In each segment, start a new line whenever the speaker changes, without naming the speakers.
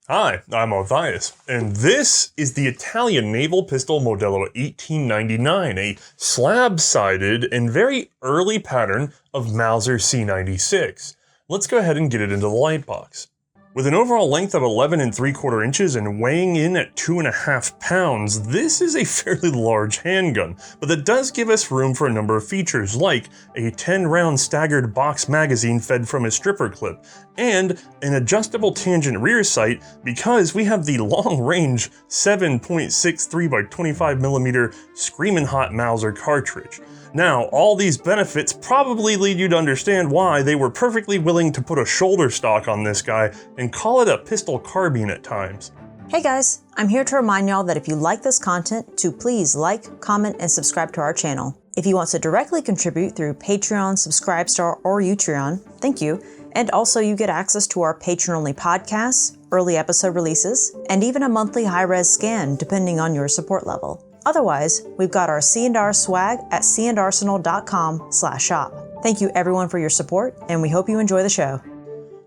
Hi, I'm Othais, and this is the Italian naval pistol Modello 1899, a slab-sided and very early pattern of Mauser C96. Let's go ahead and get it into the light box. With an overall length of 11 3/4 inches and weighing in at 2.5 pounds, this is a fairly large handgun, but that does give us room for a number of features like a 10-round staggered box magazine fed from a stripper clip, and an adjustable tangent rear sight because we have the long-range 7.63 by 25mm Screamin' Hot Mauser Cartridge. Now, all these benefits probably lead you to understand why they were perfectly willing to put a shoulder stock on this guy and call it a pistol carbine at times.
Hey guys, I'm here to remind y'all that if you like this content, to please like, comment, and subscribe to our channel. If you want to directly contribute through Patreon, Subscribestar, or Utreon, thank you. And also you get access to our patron-only podcasts, early episode releases, and even a monthly high-res scan depending on your support level. Otherwise, we've got our C&R swag at C&Rsenal.com/shop. Thank you everyone for your support, and we hope you enjoy the show.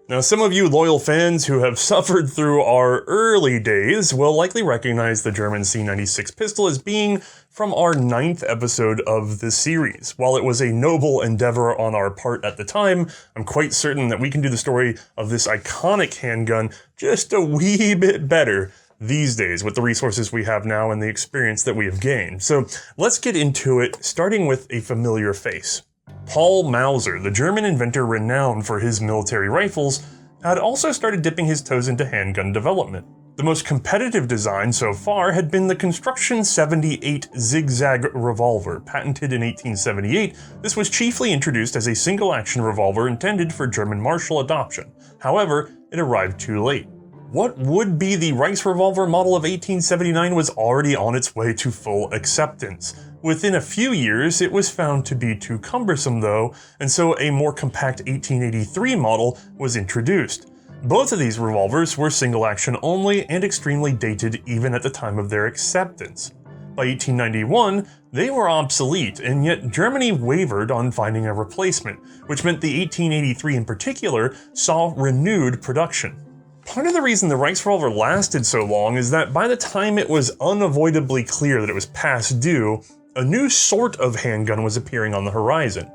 Now, some of you loyal fans who have suffered through our early days will likely recognize the German C96 pistol as being from our 9th episode of the series. While it was a noble endeavor on our part at the time, I'm quite certain that we can do the story of this iconic handgun just a wee bit better these days with the resources we have now and the experience that we have gained. So let's get into it, starting with a familiar face. Paul Mauser, the German inventor renowned for his military rifles, had also started dipping his toes into handgun development. The most competitive design so far had been the Construction 78 Zigzag revolver. Patented in 1878, this was chiefly introduced as a single-action revolver intended for German martial adoption. However, it arrived too late. What would be the Reichsrevolver model of 1879 was already on its way to full acceptance. Within a few years, it was found to be too cumbersome though, and so a more compact 1883 model was introduced. Both of these revolvers were single action only and extremely dated even at the time of their acceptance. By 1891, they were obsolete, and yet Germany wavered on finding a replacement, which meant the 1883 in particular saw renewed production. Part of the reason the Reichsrevolver lasted so long is that by the time it was unavoidably clear that it was past due, a new sort of handgun was appearing on the horizon.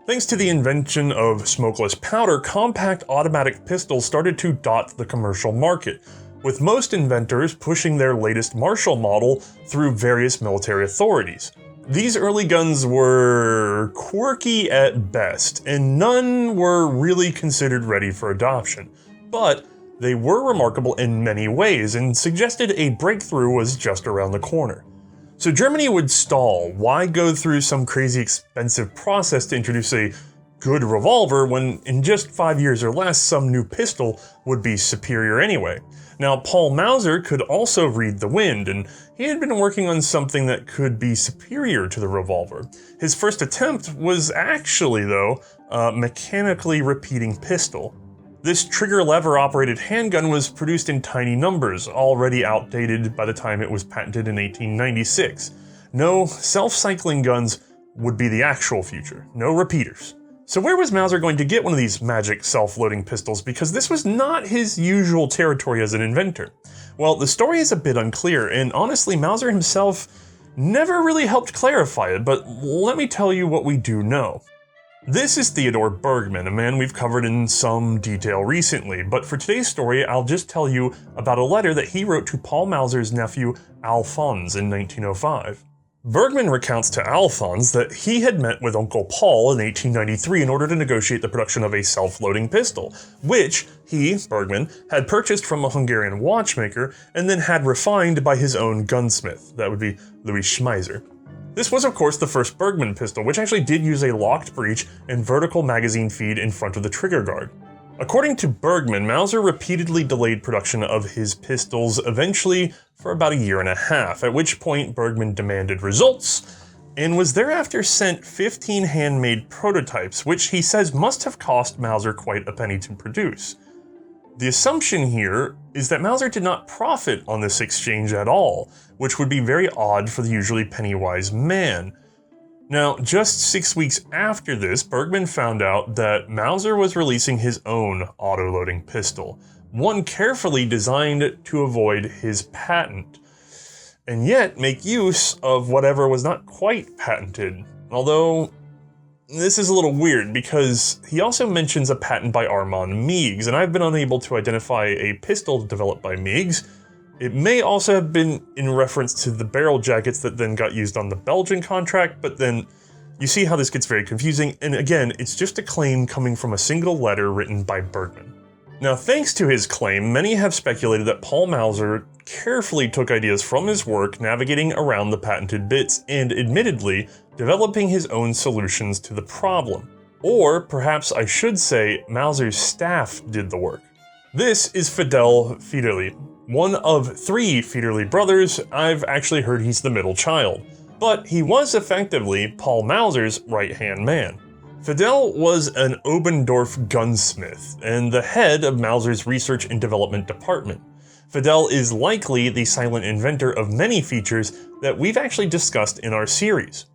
Thanks to the invention of smokeless powder, compact automatic pistols started to dot the commercial market, with most inventors pushing their latest martial model through various military authorities. These early guns were quirky at best, and none were really considered ready for adoption. But they were remarkable in many ways and suggested a breakthrough was just around the corner. So Germany would stall. Why go through some crazy expensive process to introduce a good revolver when in just 5 years or less some new pistol would be superior anyway? Now, Paul Mauser could also read the wind, and he had been working on something that could be superior to the revolver. His first attempt was actually, though, a mechanically repeating pistol. This trigger lever operated handgun was produced in tiny numbers, already outdated by the time it was patented in 1896. No, self-cycling guns would be the actual future, no repeaters. So where was Mauser going to get one of these magic self-loading pistols, because this was not his usual territory as an inventor? Well, the story is a bit unclear, and honestly Mauser himself never really helped clarify it, but let me tell you what we do know. This is Theodore Bergman, a man we've covered in some detail recently, but for today's story I'll just tell you about a letter that he wrote to Paul Mauser's nephew Alphonse in 1905. Bergman recounts to Alphonse that he had met with Uncle Paul in 1893 in order to negotiate the production of a self-loading pistol, which he, Bergman, had purchased from a Hungarian watchmaker and then had refined by his own gunsmith. That would be Louis Schmeiser. This was of course the first Bergman pistol, which actually did use a locked breech and vertical magazine feed in front of the trigger guard. According to Bergman, Mauser repeatedly delayed production of his pistols, eventually for about 1.5 years, at which point Bergman demanded results, and was thereafter sent 15 handmade prototypes, which he says must have cost Mauser quite a penny to produce. The assumption here is that Mauser did not profit on this exchange at all, which would be very odd for the usually penny-wise man. Now, just 6 weeks after this, Bergman found out that Mauser was releasing his own auto-loading pistol, one carefully designed to avoid his patent, and yet make use of whatever was not quite patented. Although, this is a little weird because he also mentions a patent by Armand Meigs, and I've been unable to identify a pistol developed by Meigs. It may also have been in reference to the barrel jackets that then got used on the Belgian contract, but then you see how this gets very confusing, and again, it's just a claim coming from a single letter written by Bergman. Now, thanks to his claim, many have speculated that Paul Mauser carefully took ideas from his work navigating around the patented bits and, admittedly, developing his own solutions to the problem. Or, perhaps I should say, Mauser's staff did the work. This is Fidel Federley, one of 3 Federley brothers. I've actually heard he's the middle child, but he was effectively Paul Mauser's right-hand man. Fidel was an Oberndorf gunsmith and the head of Mauser's research and development department. Fidel is likely the silent inventor of many features that we've actually discussed in our series.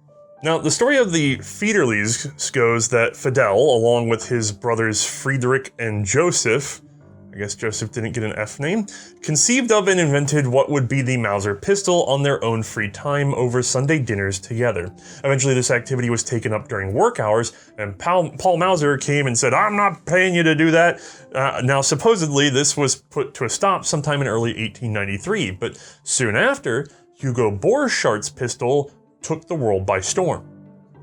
Now, the story of the Federleys goes that Fidel, along with his brothers Friedrich and Joseph, I guess Joseph didn't get an F name, conceived of and invented what would be the Mauser pistol on their own free time over Sunday dinners together. Eventually this activity was taken up during work hours, and Paul Mauser came and said, "I'm not paying you to do that." Now supposedly this was put to a stop sometime in early 1893, but soon after, Hugo Borchart's pistol took the world by storm.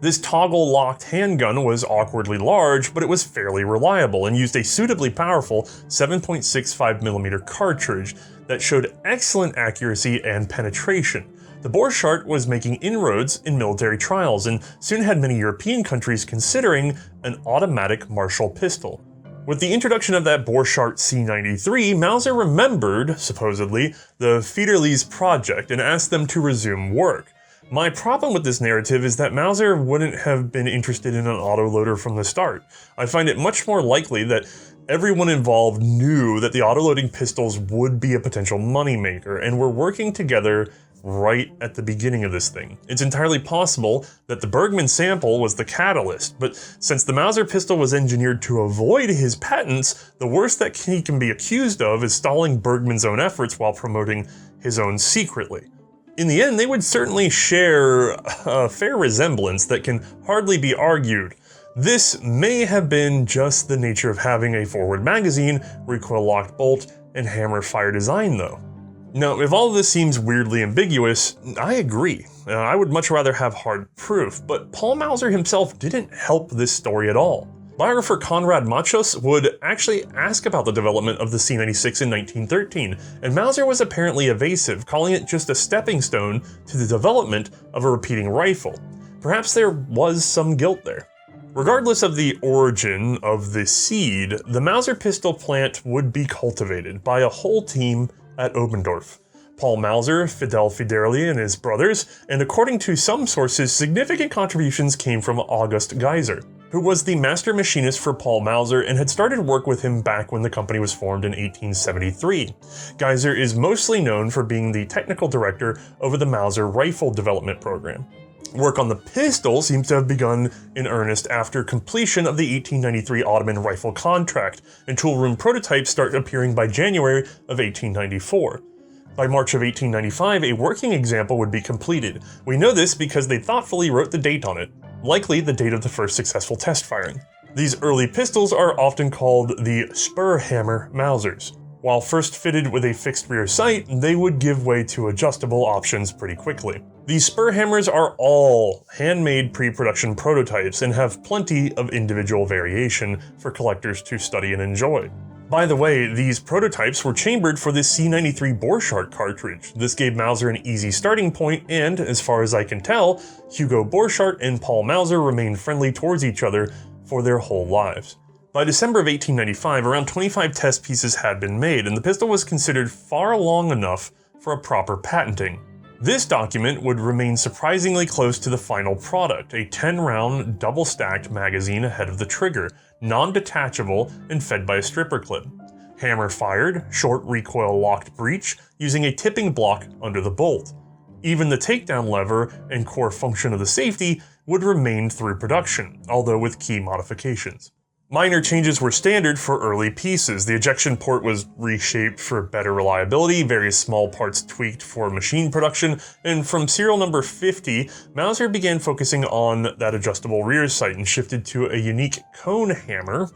This toggle-locked handgun was awkwardly large, but it was fairly reliable and used a suitably powerful 7.65mm cartridge that showed excellent accuracy and penetration. The Borchardt was making inroads in military trials and soon had many European countries considering an automatic Marshall pistol. With the introduction of that Borchardt C93, Mauser remembered, supposedly, the Federleys project and asked them to resume work. My problem with this narrative is that Mauser wouldn't have been interested in an autoloader from the start. I find it much more likely that everyone involved knew that the autoloading pistols would be a potential moneymaker and were working together right at the beginning of this thing. It's entirely possible that the Bergman sample was the catalyst, but since the Mauser pistol was engineered to avoid his patents, the worst that he can be accused of is stalling Bergman's own efforts while promoting his own secretly. In the end, they would certainly share a fair resemblance that can hardly be argued. This may have been just the nature of having a forward magazine, recoil-locked bolt, and hammer-fire design though. Now, if all of this seems weirdly ambiguous, I agree. I would much rather have hard proof, but Paul Mauser himself didn't help this story at all. Biographer Konrad Machos would actually ask about the development of the C96 in 1913, and Mauser was apparently evasive, calling it just a stepping stone to the development of a repeating rifle. Perhaps there was some guilt there. Regardless of the origin of the seed, the Mauser pistol plant would be cultivated by a whole team at Oberndorf. Paul Mauser, Fidel Federley, and his brothers, and according to some sources, significant contributions came from August Geiser, who was the master machinist for Paul Mauser and had started work with him back when the company was formed in 1873. Geiser is mostly known for being the technical director over the Mauser rifle development program. Work on the pistol seems to have begun in earnest after completion of the 1893 Ottoman rifle contract, and toolroom prototypes start appearing by January of 1894. By March of 1895, a working example would be completed. We know this because they thoughtfully wrote the date on it, likely the date of the first successful test firing. These early pistols are often called the Spur hammer Mausers. While first fitted with a fixed rear sight, they would give way to adjustable options pretty quickly. These Spur hammers are all handmade pre-production prototypes and have plenty of individual variation for collectors to study and enjoy. By the way, these prototypes were chambered for the C93 Borchardt cartridge. This gave Mauser an easy starting point, and, as far as I can tell, Hugo Borchardt and Paul Mauser remained friendly towards each other for their whole lives. By December of 1895, around 25 test pieces had been made, and the pistol was considered far along enough for a proper patenting. This document would remain surprisingly close to the final product, a 10-round, double-stacked magazine ahead of the trigger, non-detachable and fed by a stripper clip. Hammer-fired, short recoil-locked breech using a tipping block under the bolt. Even the takedown lever and core function of the safety would remain through production, although with key modifications. Minor changes were standard for early pieces. The ejection port was reshaped for better reliability, various small parts tweaked for machine production, and from serial number 50, Mauser began focusing on that adjustable rear sight and shifted to a unique cone hammer,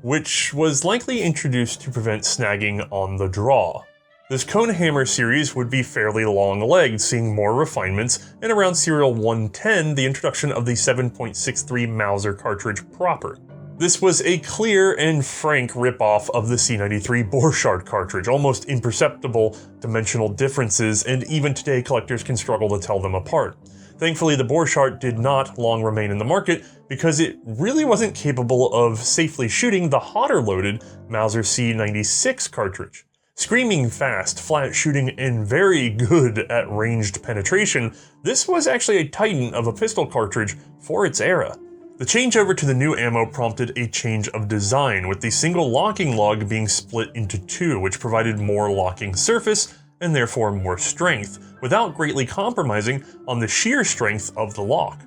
which was likely introduced to prevent snagging on the draw. This cone hammer series would be fairly long-legged, seeing more refinements, and around serial 110, the introduction of the 7.63 Mauser Cartridge proper. This was a clear and frank ripoff of the C93 Borchardt cartridge, almost imperceptible dimensional differences, and even today collectors can struggle to tell them apart. Thankfully, the Borchardt did not long remain in the market because it really wasn't capable of safely shooting the hotter-loaded Mauser C96 cartridge. Screaming fast, flat shooting, and very good at ranged penetration, this was actually a titan of a pistol cartridge for its era. The changeover to the new ammo prompted a change of design, with the single locking lug being split into two, which provided more locking surface and therefore more strength, without greatly compromising on the sheer strength of the lock.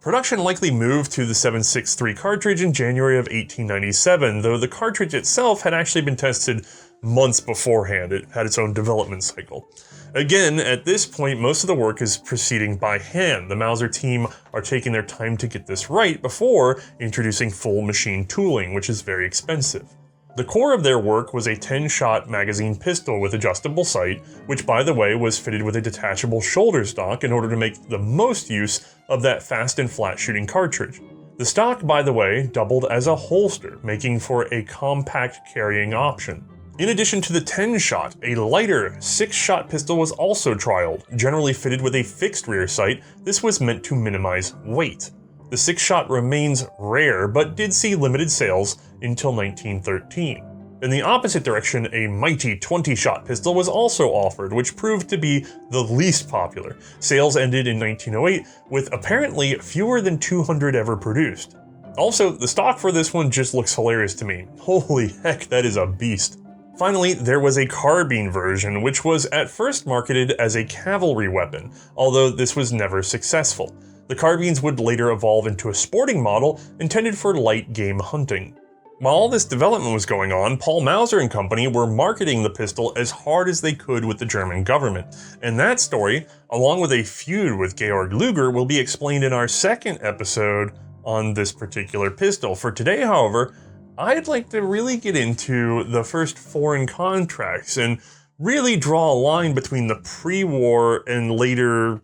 Production likely moved to the 7.63 cartridge in January of 1897, though the cartridge itself had actually been tested months beforehand. It had its own development cycle. Again, at this point, most of the work is proceeding by hand. The Mauser team are taking their time to get this right before introducing full machine tooling, which is very expensive. The core of their work was a 10-shot magazine pistol with adjustable sight, which by the way was fitted with a detachable shoulder stock in order to make the most use of that fast and flat shooting cartridge. The stock, by the way, doubled as a holster, making for a compact carrying option. In addition to the 10-shot, a lighter 6-shot pistol was also trialed, generally fitted with a fixed rear sight. This was meant to minimize weight. The 6-shot remains rare, but did see limited sales until 1913. In the opposite direction, a mighty 20-shot pistol was also offered, which proved to be the least popular. Sales ended in 1908, with apparently fewer than 200 ever produced. Also, the stock for this one just looks hilarious to me. Holy heck, that is a beast. Finally, there was a carbine version, which was at first marketed as a cavalry weapon, although this was never successful. The carbines would later evolve into a sporting model intended for light game hunting. While all this development was going on, Paul Mauser and company were marketing the pistol as hard as they could with the German government, and that story, along with a feud with Georg Luger, will be explained in our second episode on this particular pistol. For today, however, I'd like to really get into the first foreign contracts and really draw a line between the pre-war and later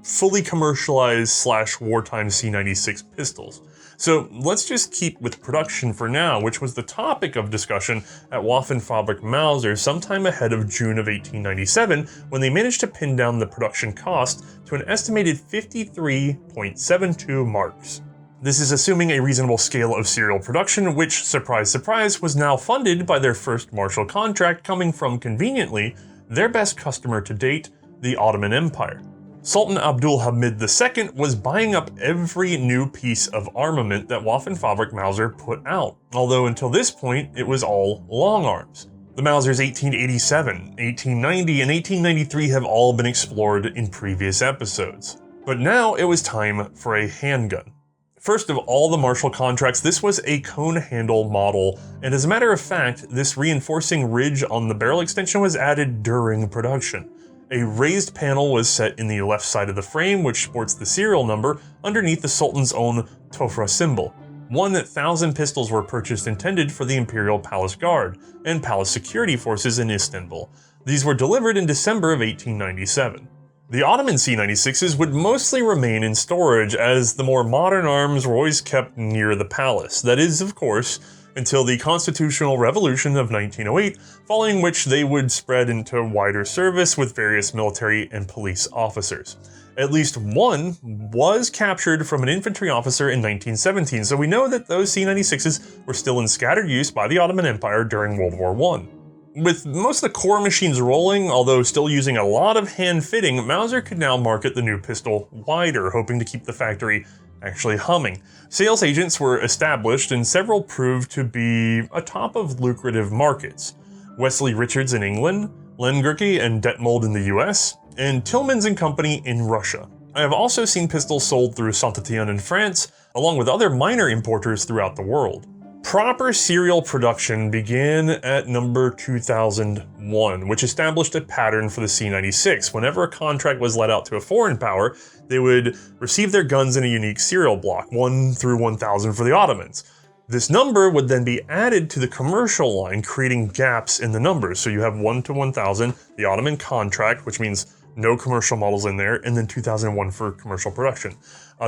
fully commercialized / wartime C96 pistols. So let's just keep with production for now, which was the topic of discussion at Waffenfabrik Mauser sometime ahead of June of 1897, when they managed to pin down the production cost to an estimated 53.72 marks. This is assuming a reasonable scale of serial production, which, surprise surprise, was now funded by their first Marshall contract coming from, conveniently, their best customer to date, the Ottoman Empire. Sultan Abdul Hamid II was buying up every new piece of armament that Waffenfabrik Mauser put out, although until this point it was all long arms. The Mausers 1887, 1890, and 1893 have all been explored in previous episodes. But now it was time for a handgun. First of all the Marshall contracts, this was a cone handle model, and as a matter of fact, this reinforcing ridge on the barrel extension was added during production. A raised panel was set in the left side of the frame, which sports the serial number underneath the Sultan's own Tofra symbol. 1,000 pistols were purchased intended for the Imperial Palace Guard and Palace Security Forces in Istanbul. These were delivered in December of 1897. The Ottoman C96s would mostly remain in storage, as the more modern arms were always kept near the palace. That is, of course, until the Constitutional Revolution of 1908, following which they would spread into wider service with various military and police officers. At least one was captured from an infantry officer in 1917, so we know that those C96s were still in scattered use by the Ottoman Empire during World War I. With most of the core machines rolling, although still using a lot of hand fitting, Mauser could now market the new pistol wider, hoping to keep the factory actually humming. Sales agents were established, and several proved to be atop of lucrative markets. Wesley Richards in England, Lengerke and Detmold in the US, and Tillmans and Company in Russia. I have also seen pistols sold through Saint-Étienne in France, along with other minor importers throughout the world. proper serial production began at number 2001, which established a pattern for the C96. Whenever a contract was let out to a foreign power, they would receive their guns in a unique serial block, 1 through 1000 for the Ottomans. This number would then be added to the commercial line, creating gaps in the numbers. So you have 1 to 1000, the Ottoman contract, which means no commercial models in there, and then 2001 for commercial production.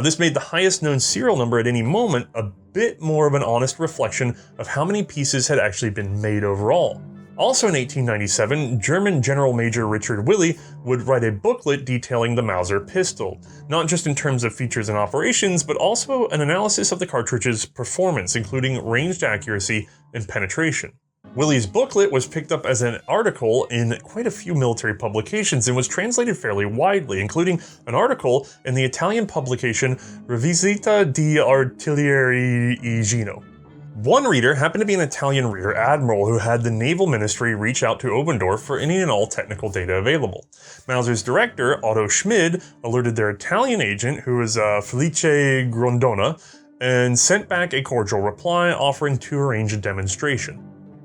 This made the highest known serial number at any moment a bit more of an honest reflection of how many pieces had actually been made overall. Also in 1897, German General Major Richard Willey would write a booklet detailing the Mauser pistol, not just in terms of features and operations, but also an analysis of the cartridge's performance, including ranged accuracy and penetration. Willey's booklet was picked up as an article in quite a few military publications and was translated fairly widely, including an article in the Italian publication Rivista di Artiglieria. One reader happened to be an Italian rear admiral who had the Naval Ministry reach out to Oberndorf for any and all technical data available. Mauser's director, Otto Schmid, alerted their Italian agent, who was Felice Grondona, and sent back a cordial reply offering to arrange a demonstration.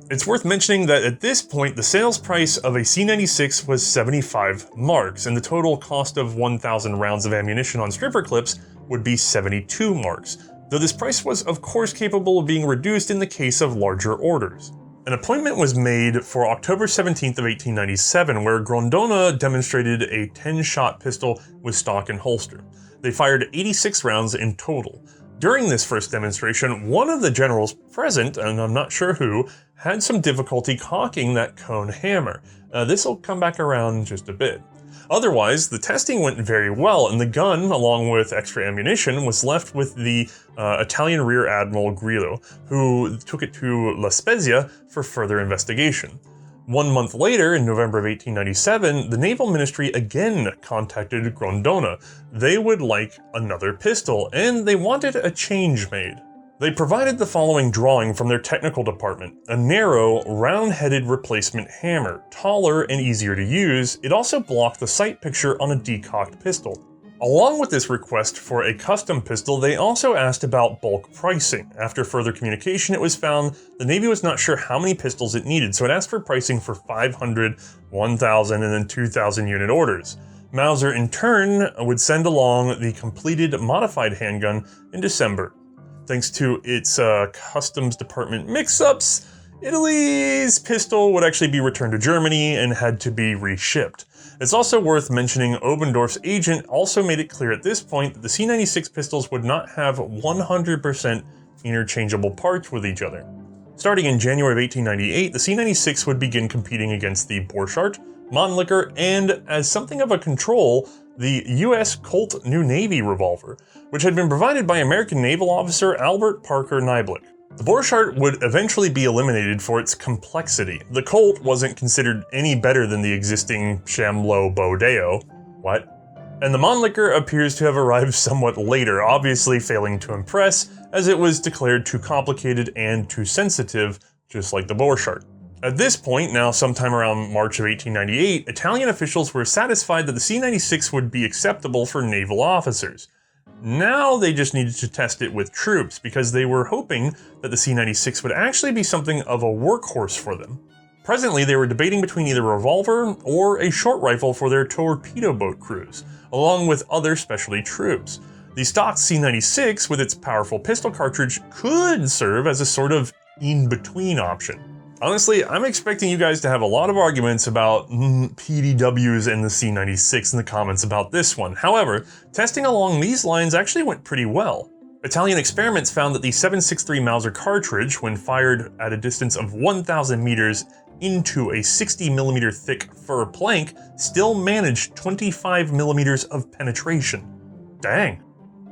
It's worth mentioning that at this point, the sales price of a C96 was 75 marks, and the total cost of 1,000 rounds of ammunition on stripper clips would be 72 marks, though this price was of course capable of being reduced in the case of larger orders. An appointment was made for October 17th of 1897, where Grondona demonstrated a 10-shot pistol with stock and holster. They fired 86 rounds in total. During this first demonstration, one of the generals present, and I'm not sure who, had some difficulty cocking that cone hammer. This will come back around in just a bit. Otherwise, the testing went very well, and the gun, along with extra ammunition, was left with the Italian Rear Admiral Grillo, who took it to La Spezia for further investigation. 1 month later, in November of 1897, the Naval Ministry again contacted Grondona. They would like another pistol, and they wanted a change made. They provided the following drawing from their technical department: a narrow, round-headed replacement hammer, taller and easier to use. It also blocked the sight picture on a decocked pistol. Along with this request for a custom pistol, they also asked about bulk pricing. After further communication, it was found the Navy was not sure how many pistols it needed, so it asked for pricing for 500, 1,000, and then 2,000 unit orders. Mauser, in turn, would send along the completed modified handgun in December. Thanks to its customs department mix-ups, Italy's pistol would actually be returned to Germany and had to be reshipped. It's also worth mentioning Oberndorf's agent also made it clear at this point that the C96 pistols would not have 100% interchangeable parts with each other. Starting in January of 1898, the C96 would begin competing against the Borchardt, Mannlicher, and, as something of a control, the U.S. Colt New Navy revolver, which had been provided by American naval officer Albert Parker Niblich. The Borchardt would eventually be eliminated for its complexity. The Colt wasn't considered any better than the existing Chamlot Baudino. What? And the Mannlicher appears to have arrived somewhat later, obviously failing to impress, as it was declared too complicated and too sensitive, just like the Borchardt. At this point, now sometime around March of 1898, Italian officials were satisfied that the C96 would be acceptable for naval officers. Now they just needed to test it with troops, because they were hoping that the C96 would actually be something of a workhorse for them. Presently, they were debating between either a revolver or a short rifle for their torpedo boat crews, along with other specialty troops. The stock C96, with its powerful pistol cartridge, could serve as a sort of in-between option. Honestly, I'm expecting you guys to have a lot of arguments about PDWs and the C96 in the comments about this one. However, testing along these lines actually went pretty well. Italian experiments found that the 7.63 Mauser cartridge, when fired at a distance of 1,000 meters into a 60mm thick fur plank, still managed 25 millimeters of penetration. Dang.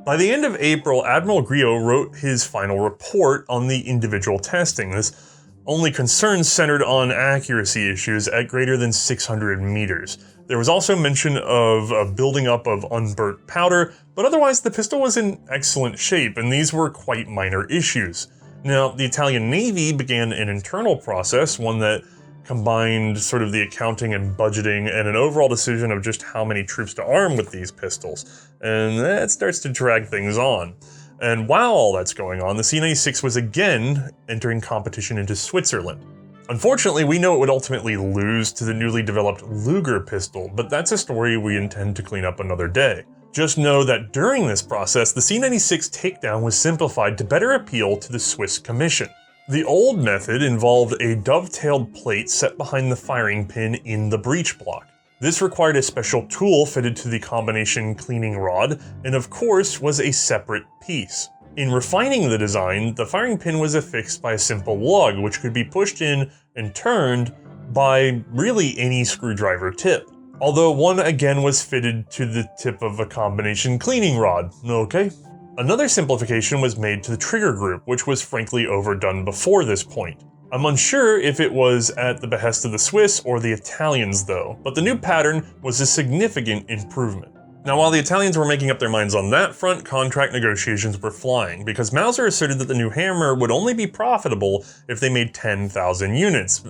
By the end of April, Admiral Grillo wrote his final report on the individual testing. This only concerns centered on accuracy issues at greater than 600 meters. There was also mention of a building up of unburnt powder, but otherwise the pistol was in excellent shape, and these were quite minor issues. Now, the Italian Navy began an internal process, one that combined sort of the accounting and budgeting and an overall decision of just how many troops to arm with these pistols, and that starts to drag things on. And while all that's going on, the C96 was again entering competition into Switzerland. Unfortunately, we know it would ultimately lose to the newly developed Luger pistol, but that's a story we intend to clean up another day. Just know that during this process, the C96 Takedown was simplified to better appeal to the Swiss Commission. The old method involved a dovetailed plate set behind the firing pin in the breech block. This required a special tool fitted to the combination cleaning rod, and of course was a separate piece. In refining the design, the firing pin was affixed by a simple lug, which could be pushed in and turned by really any screwdriver tip. Although one again was fitted to the tip of a combination cleaning rod, okay? Another simplification was made to the trigger group, which was frankly overdone before this point. I'm unsure if it was at the behest of the Swiss or the Italians though, but the new pattern was a significant improvement. Now while the Italians were making up their minds on that front, contract negotiations were flying, because Mauser asserted that the new hammer would only be profitable if they made 10,000 units.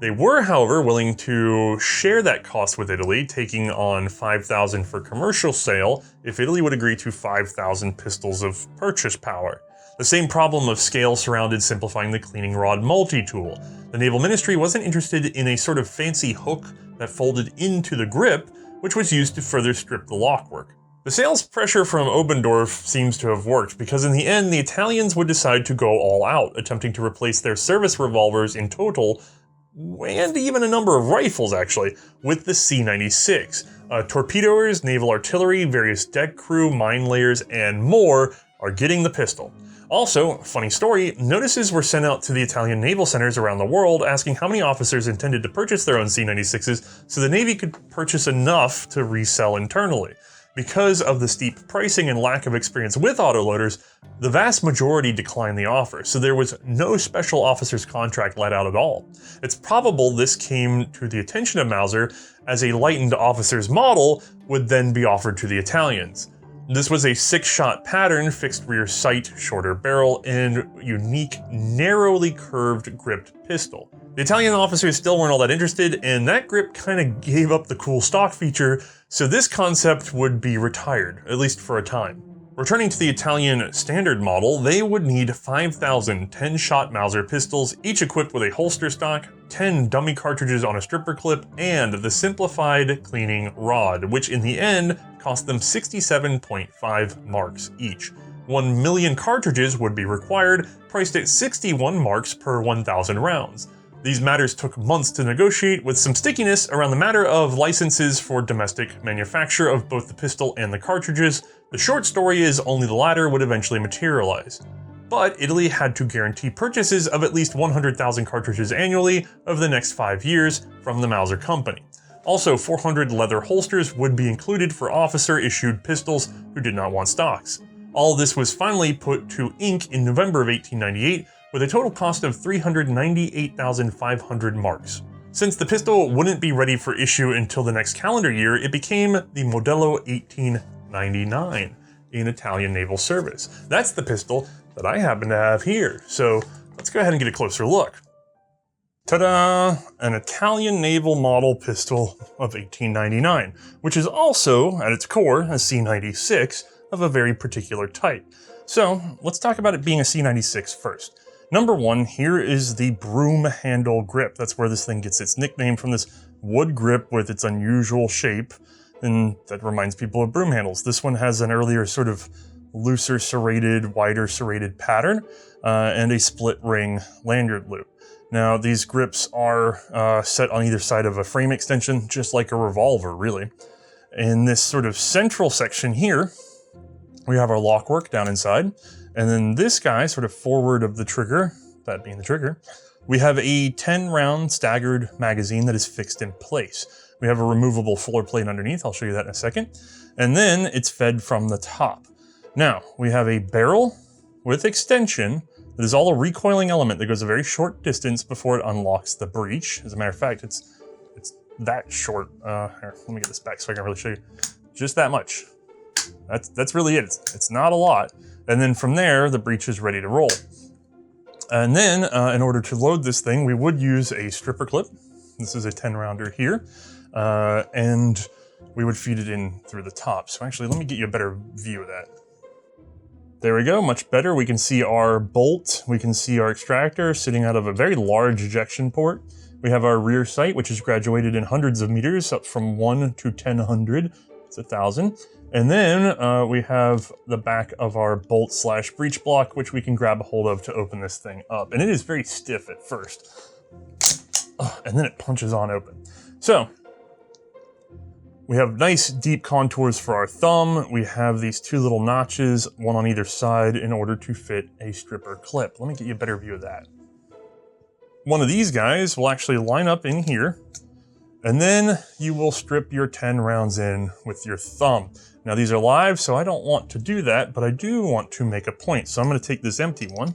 They were, however, willing to share that cost with Italy, taking on 5,000 for commercial sale if Italy would agree to 5,000 pistols of purchase power. The same problem of scale surrounded simplifying the cleaning rod multi-tool. The Naval Ministry wasn't interested in a sort of fancy hook that folded into the grip, which was used to further strip the lockwork. The sales pressure from Obendorf seems to have worked, because in the end the Italians would decide to go all out, attempting to replace their service revolvers in total, and even a number of rifles actually, with the C96. Torpedoers, naval artillery, various deck crew, mine layers, and more are getting the pistol. Also, funny story, notices were sent out to the Italian naval centers around the world asking how many officers intended to purchase their own C96s so the Navy could purchase enough to resell internally. Because of the steep pricing and lack of experience with autoloaders, the vast majority declined the offer, so there was no special officer's contract let out at all. It's probable this came to the attention of Mauser, as a lightened officer's model would then be offered to the Italians. This was a 6-shot pattern, fixed rear sight, shorter barrel, and unique, narrowly curved gripped pistol. The Italian officers still weren't all that interested, and that grip kinda gave up the cool stock feature, so this concept would be retired, at least for a time. Returning to the Italian standard model, they would need 5,000 10-shot Mauser pistols, each equipped with a holster stock, 10 dummy cartridges on a stripper clip, and the simplified cleaning rod, which in the end cost them 67.5 marks each. 1 million cartridges would be required, priced at 61 marks per 1,000 rounds. These matters took months to negotiate, with some stickiness around the matter of licenses for domestic manufacture of both the pistol and the cartridges. The short story is only the latter would eventually materialize. But Italy had to guarantee purchases of at least 100,000 cartridges annually over the next 5 years from the Mauser company. Also, 400 leather holsters would be included for officer-issued pistols who did not want stocks. All this was finally put to ink in November of 1898, with a total cost of 398,500 marks. Since the pistol wouldn't be ready for issue until the next calendar year, it became the Modello 1899 in Italian naval service. That's the pistol that I happen to have here, so let's go ahead and get a closer look. Ta-da! An Italian naval model pistol of 1899, which is also, at its core, a C96 of a very particular type. So, let's talk about it being a C96 first. Number one, here is the Broom handle grip. That's where this thing gets its nickname, from this wood grip with its unusual shape, and that reminds people of broom handles. This one has an earlier sort of looser serrated, wider serrated pattern, and a split ring lanyard loop. Now, these grips are set on either side of a frame extension, just like a revolver, really. In this sort of central section here, we have our lockwork down inside, and then this guy, sort of forward of the trigger, that being the trigger, we have a 10-round staggered magazine that is fixed in place. We have a removable floor plate underneath, I'll show you that in a second, and then it's fed from the top. Now, we have a barrel with extension that is all a recoiling element that goes a very short distance before it unlocks the breech. As a matter of fact, it's that short. Here, let me get this back so I can really show you. Just that much. That's really it. It's not a lot. And then from there, the breech is ready to roll. And then, in order to load this thing, we would use a stripper clip. This is a 10-rounder here. And we would feed it in through the top. So actually, let me get you a better view of that. There we go, much better. We can see our bolt, we can see our extractor sitting out of a very large ejection port. We have our rear sight, which is graduated in hundreds of meters, up from 1 to 1000. It's 1,000. And then we have the back of our bolt / breech block, which we can grab a hold of to open this thing up. And it is very stiff at first. And then it punches on open. So, we have nice deep contours for our thumb. We have these two little notches, one on either side, in order to fit a stripper clip. Let me get you a better view of that. One of these guys will actually line up in here, and then you will strip your 10 rounds in with your thumb. Now these are live, so I don't want to do that, but I do want to make a point. So I'm gonna take this empty one,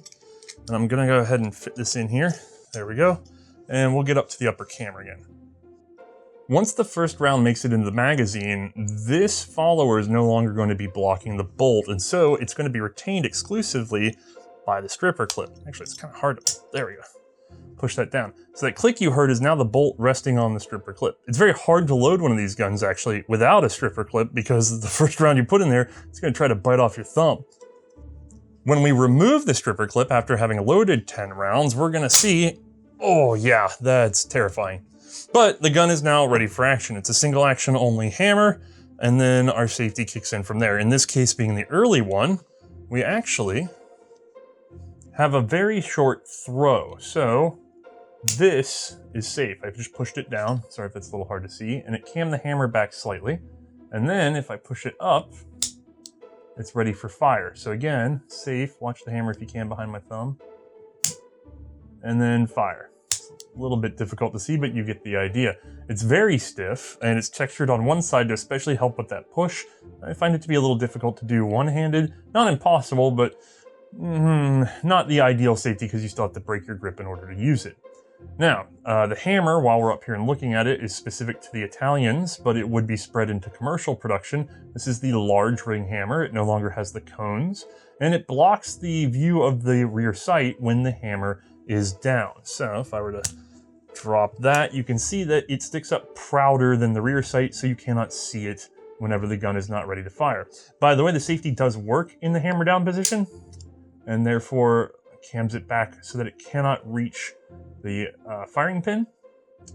and I'm gonna go ahead and fit this in here. There we go. And we'll get up to the upper camera again. Once the first round makes it into the magazine, this follower is no longer going to be blocking the bolt, and so it's going to be retained exclusively by the stripper clip. Actually, it's kind of hard to, there we go. Push that down. So that click you heard is now the bolt resting on the stripper clip. It's very hard to load one of these guns actually without a stripper clip, because the first round you put in there, it's going to try to bite off your thumb. When we remove the stripper clip after having loaded 10 rounds, we're going to see, oh yeah, that's terrifying. But the gun is now ready for action. It's a single action only hammer, and then our safety kicks in from there. In this case being the early one, we actually have a very short throw. So this is safe. I've just pushed it down. Sorry if it's a little hard to see. And it cammed the hammer back slightly. And then if I push it up, it's ready for fire. So again, safe. Watch the hammer if you can behind my thumb. And then fire. A little bit difficult to see, but you get the idea. It's very stiff, and it's textured on one side to especially help with that push. I find it to be a little difficult to do one-handed. Not impossible, but not the ideal safety, because you still have to break your grip in order to use it. Now, the hammer, while we're up here and looking at it, is specific to the Italians, but it would be spread into commercial production. This is the large ring hammer. It no longer has the cones, and it blocks the view of the rear sight when the hammer is down. So if I were to drop that, you can see that it sticks up prouder than the rear sight, so you cannot see it whenever the gun is not ready to fire. By the way, the safety does work in the hammer down position, and therefore cams it back so that it cannot reach the firing pin.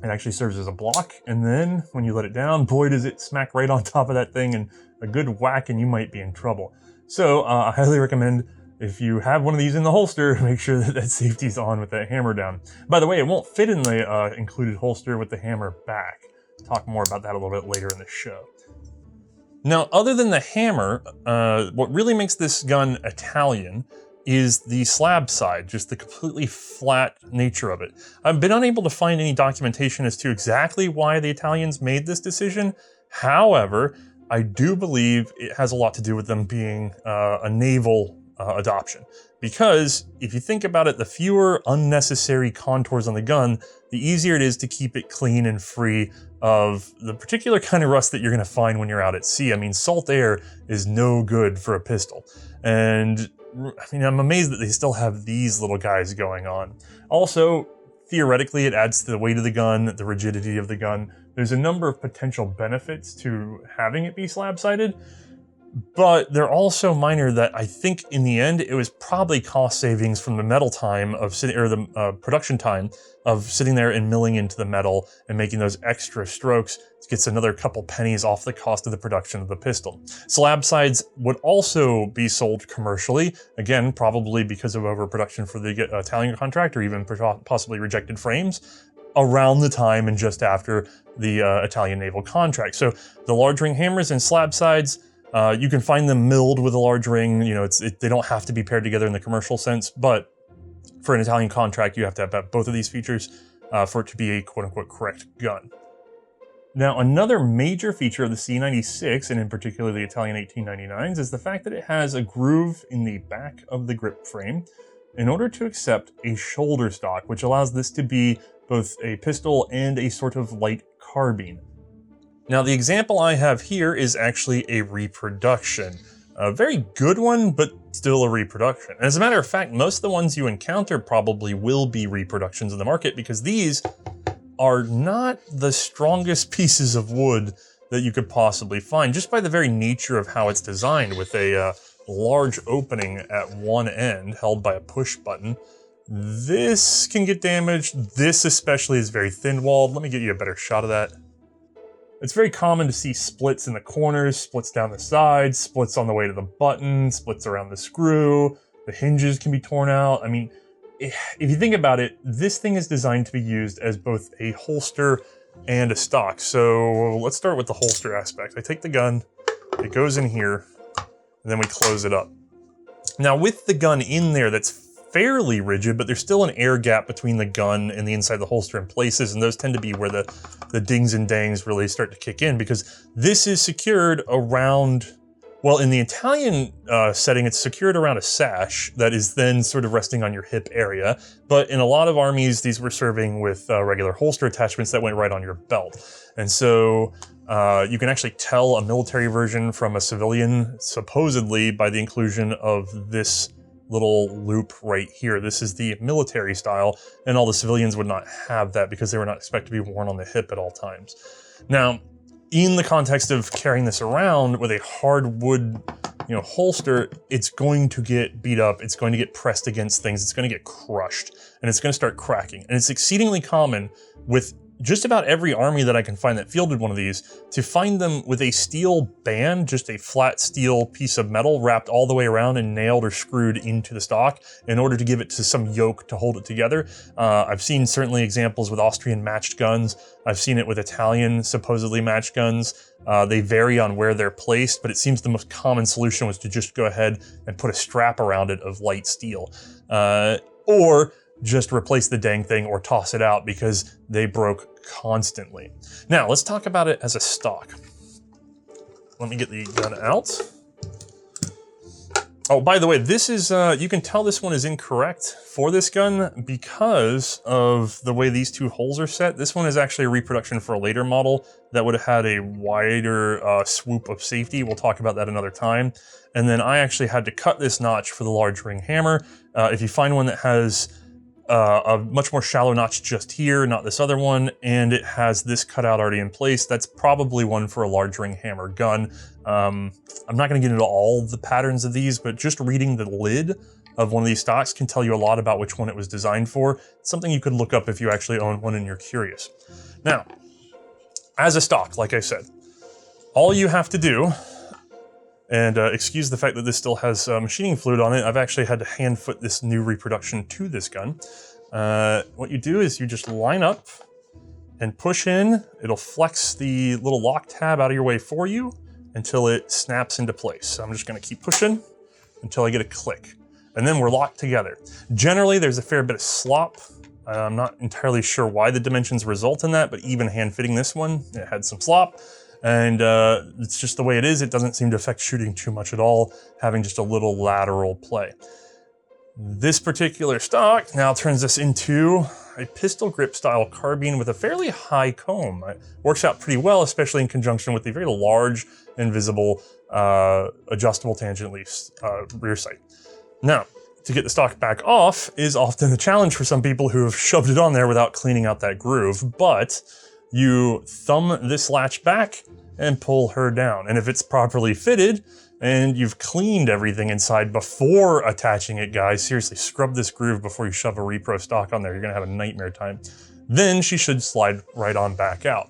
It actually serves as a block, and then when you let it down, boy does it smack right on top of that thing, and a good whack and you might be in trouble. So I highly recommend, if you have one of these in the holster, make sure that that safety's on with that hammer down. By the way, it won't fit in the included holster with the hammer back. Talk more about that a little bit later in the show. Now, other than the hammer, what really makes this gun Italian is the slab side, just the completely flat nature of it. I've been unable to find any documentation as to exactly why the Italians made this decision. However, I do believe it has a lot to do with them being a naval adoption. Because if you think about it, the fewer unnecessary contours on the gun, the easier it is to keep it clean and free of the particular kind of rust that you're going to find when you're out at sea. I mean, salt air is no good for a pistol. And I mean, I'm amazed that they still have these little guys going on. Also, theoretically, it adds to the weight of the gun, the rigidity of the gun. There's a number of potential benefits to having it be slab-sided, but they're also minor that I think in the end, it was probably cost savings from the metal time of sitting, or the production time of sitting there and milling into the metal and making those extra strokes. It gets another couple pennies off the cost of the production of the pistol. Slab sides would also be sold commercially, again, probably because of overproduction for the Italian contract, or even possibly rejected frames, around the time and just after the Italian naval contract. So the large ring hammers and slab sides, you can find them milled with a large ring. You know, they don't have to be paired together in the commercial sense, but for an Italian contract, you have to have both of these features for it to be a quote-unquote correct gun. Now, another major feature of the C96, and in particular the Italian 1899s, is the fact that it has a groove in the back of the grip frame in order to accept a shoulder stock, which allows this to be both a pistol and a sort of light carbine. Now, the example I have here is actually a reproduction. A very good one, but still a reproduction. And as a matter of fact, most of the ones you encounter probably will be reproductions in the market, because these are not the strongest pieces of wood that you could possibly find, just by the very nature of how it's designed, with a large opening at one end held by a push button. This can get damaged. This especially is very thin-walled. Let me get you a better shot of that. It's very common to see splits in the corners, splits down the sides, splits on the way to the button, splits around the screw. The hinges can be torn out. I mean, if you think about it, this thing is designed to be used as both a holster and a stock. So let's start with the holster aspect. I take the gun, it goes in here, and then we close it up. Now with the gun in there, that's fairly rigid, but there's still an air gap between the gun and the inside of the holster in places, and those tend to be where the dings and dangs really start to kick in, because this is secured around, well, in the Italian setting, it's secured around a sash that is then sort of resting on your hip area, but in a lot of armies, these were serving with regular holster attachments that went right on your belt. And so you can actually tell a military version from a civilian, supposedly, by the inclusion of this little loop right here. This is the military style, and all the civilians would not have that because they were not expected to be worn on the hip at all times. Now, in the context of carrying this around with a hardwood, holster, it's going to get beat up, it's going to get pressed against things, it's going to get crushed, and it's going to start cracking. And it's exceedingly common with just about every army that I can find that fielded one of these to find them with a steel band, just a flat steel piece of metal wrapped all the way around and nailed or screwed into the stock in order to give it to some yoke to hold it together. I've seen certainly examples with Austrian matched guns. I've seen it with Italian supposedly matched guns. They vary on where they're placed, but it seems the most common solution was to just go ahead and put a strap around it of light steel. Or just replace the dang thing or toss it out because they broke constantly. Now, let's talk about it as a stock. Let me get the gun out. Oh, by the way, this is, you can tell this one is incorrect for this gun because of the way these two holes are set. This one is actually a reproduction for a later model that would have had a wider swoop of safety. We'll talk about that another time. And then I actually had to cut this notch for the large ring hammer. If you find one that has a much more shallow notch just here, not this other one, and it has this cutout already in place, that's probably one for a large ring hammer gun. I'm not going to get into all the patterns of these, but just reading the lid of one of these stocks can tell you a lot about which one it was designed for. It's something you could look up if you actually own one and you're curious. Now, as a stock, like I said, all you have to do, and excuse the fact that this still has machining fluid on it, I've actually had to hand foot this new reproduction to this gun. What you do is you just line up and push in. It'll flex the little lock tab out of your way for you until it snaps into place. So I'm just gonna keep pushing until I get a click. And then we're locked together. Generally, there's a fair bit of slop. I'm not entirely sure why the dimensions result in that, but even hand fitting this one, it had some slop. And it's just the way it is. It doesn't seem to affect shooting too much at all, having just a little lateral play. This particular stock now turns us into a pistol grip style carbine with a fairly high comb. It works out pretty well, especially in conjunction with the very large and visible adjustable tangent leaf rear sight. Now, to get the stock back off is often a challenge for some people who have shoved it on there without cleaning out that groove, but you thumb this latch back and pull her down. And if it's properly fitted and you've cleaned everything inside before attaching it, guys, seriously, scrub this groove before you shove a repro stock on there. You're gonna have a nightmare time. Then she should slide right on back out.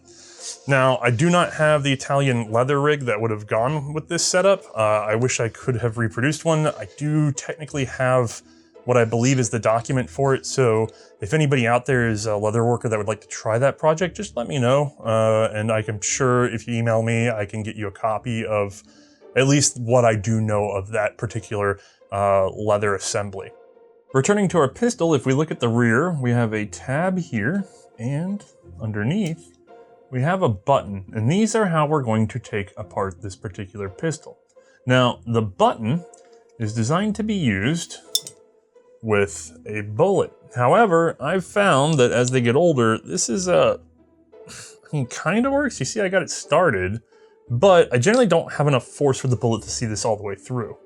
Now, I do not have the Italian leather rig that would have gone with this setup. I wish I could have reproduced one. I do technically have what I believe is the document for it. So if anybody out there is a leather worker that would like to try that project, just let me know. And I'm sure if you email me, I can get you a copy of at least what I do know of that particular leather assembly. Returning to our pistol, if we look at the rear, we have a tab here, and underneath, we have a button. And these are how we're going to take apart this particular pistol. Now, the button is designed to be used with a bullet. However, I've found that as they get older, this is kind of works. You see, I got it started, but I generally don't have enough force for the bullet to see this all the way through.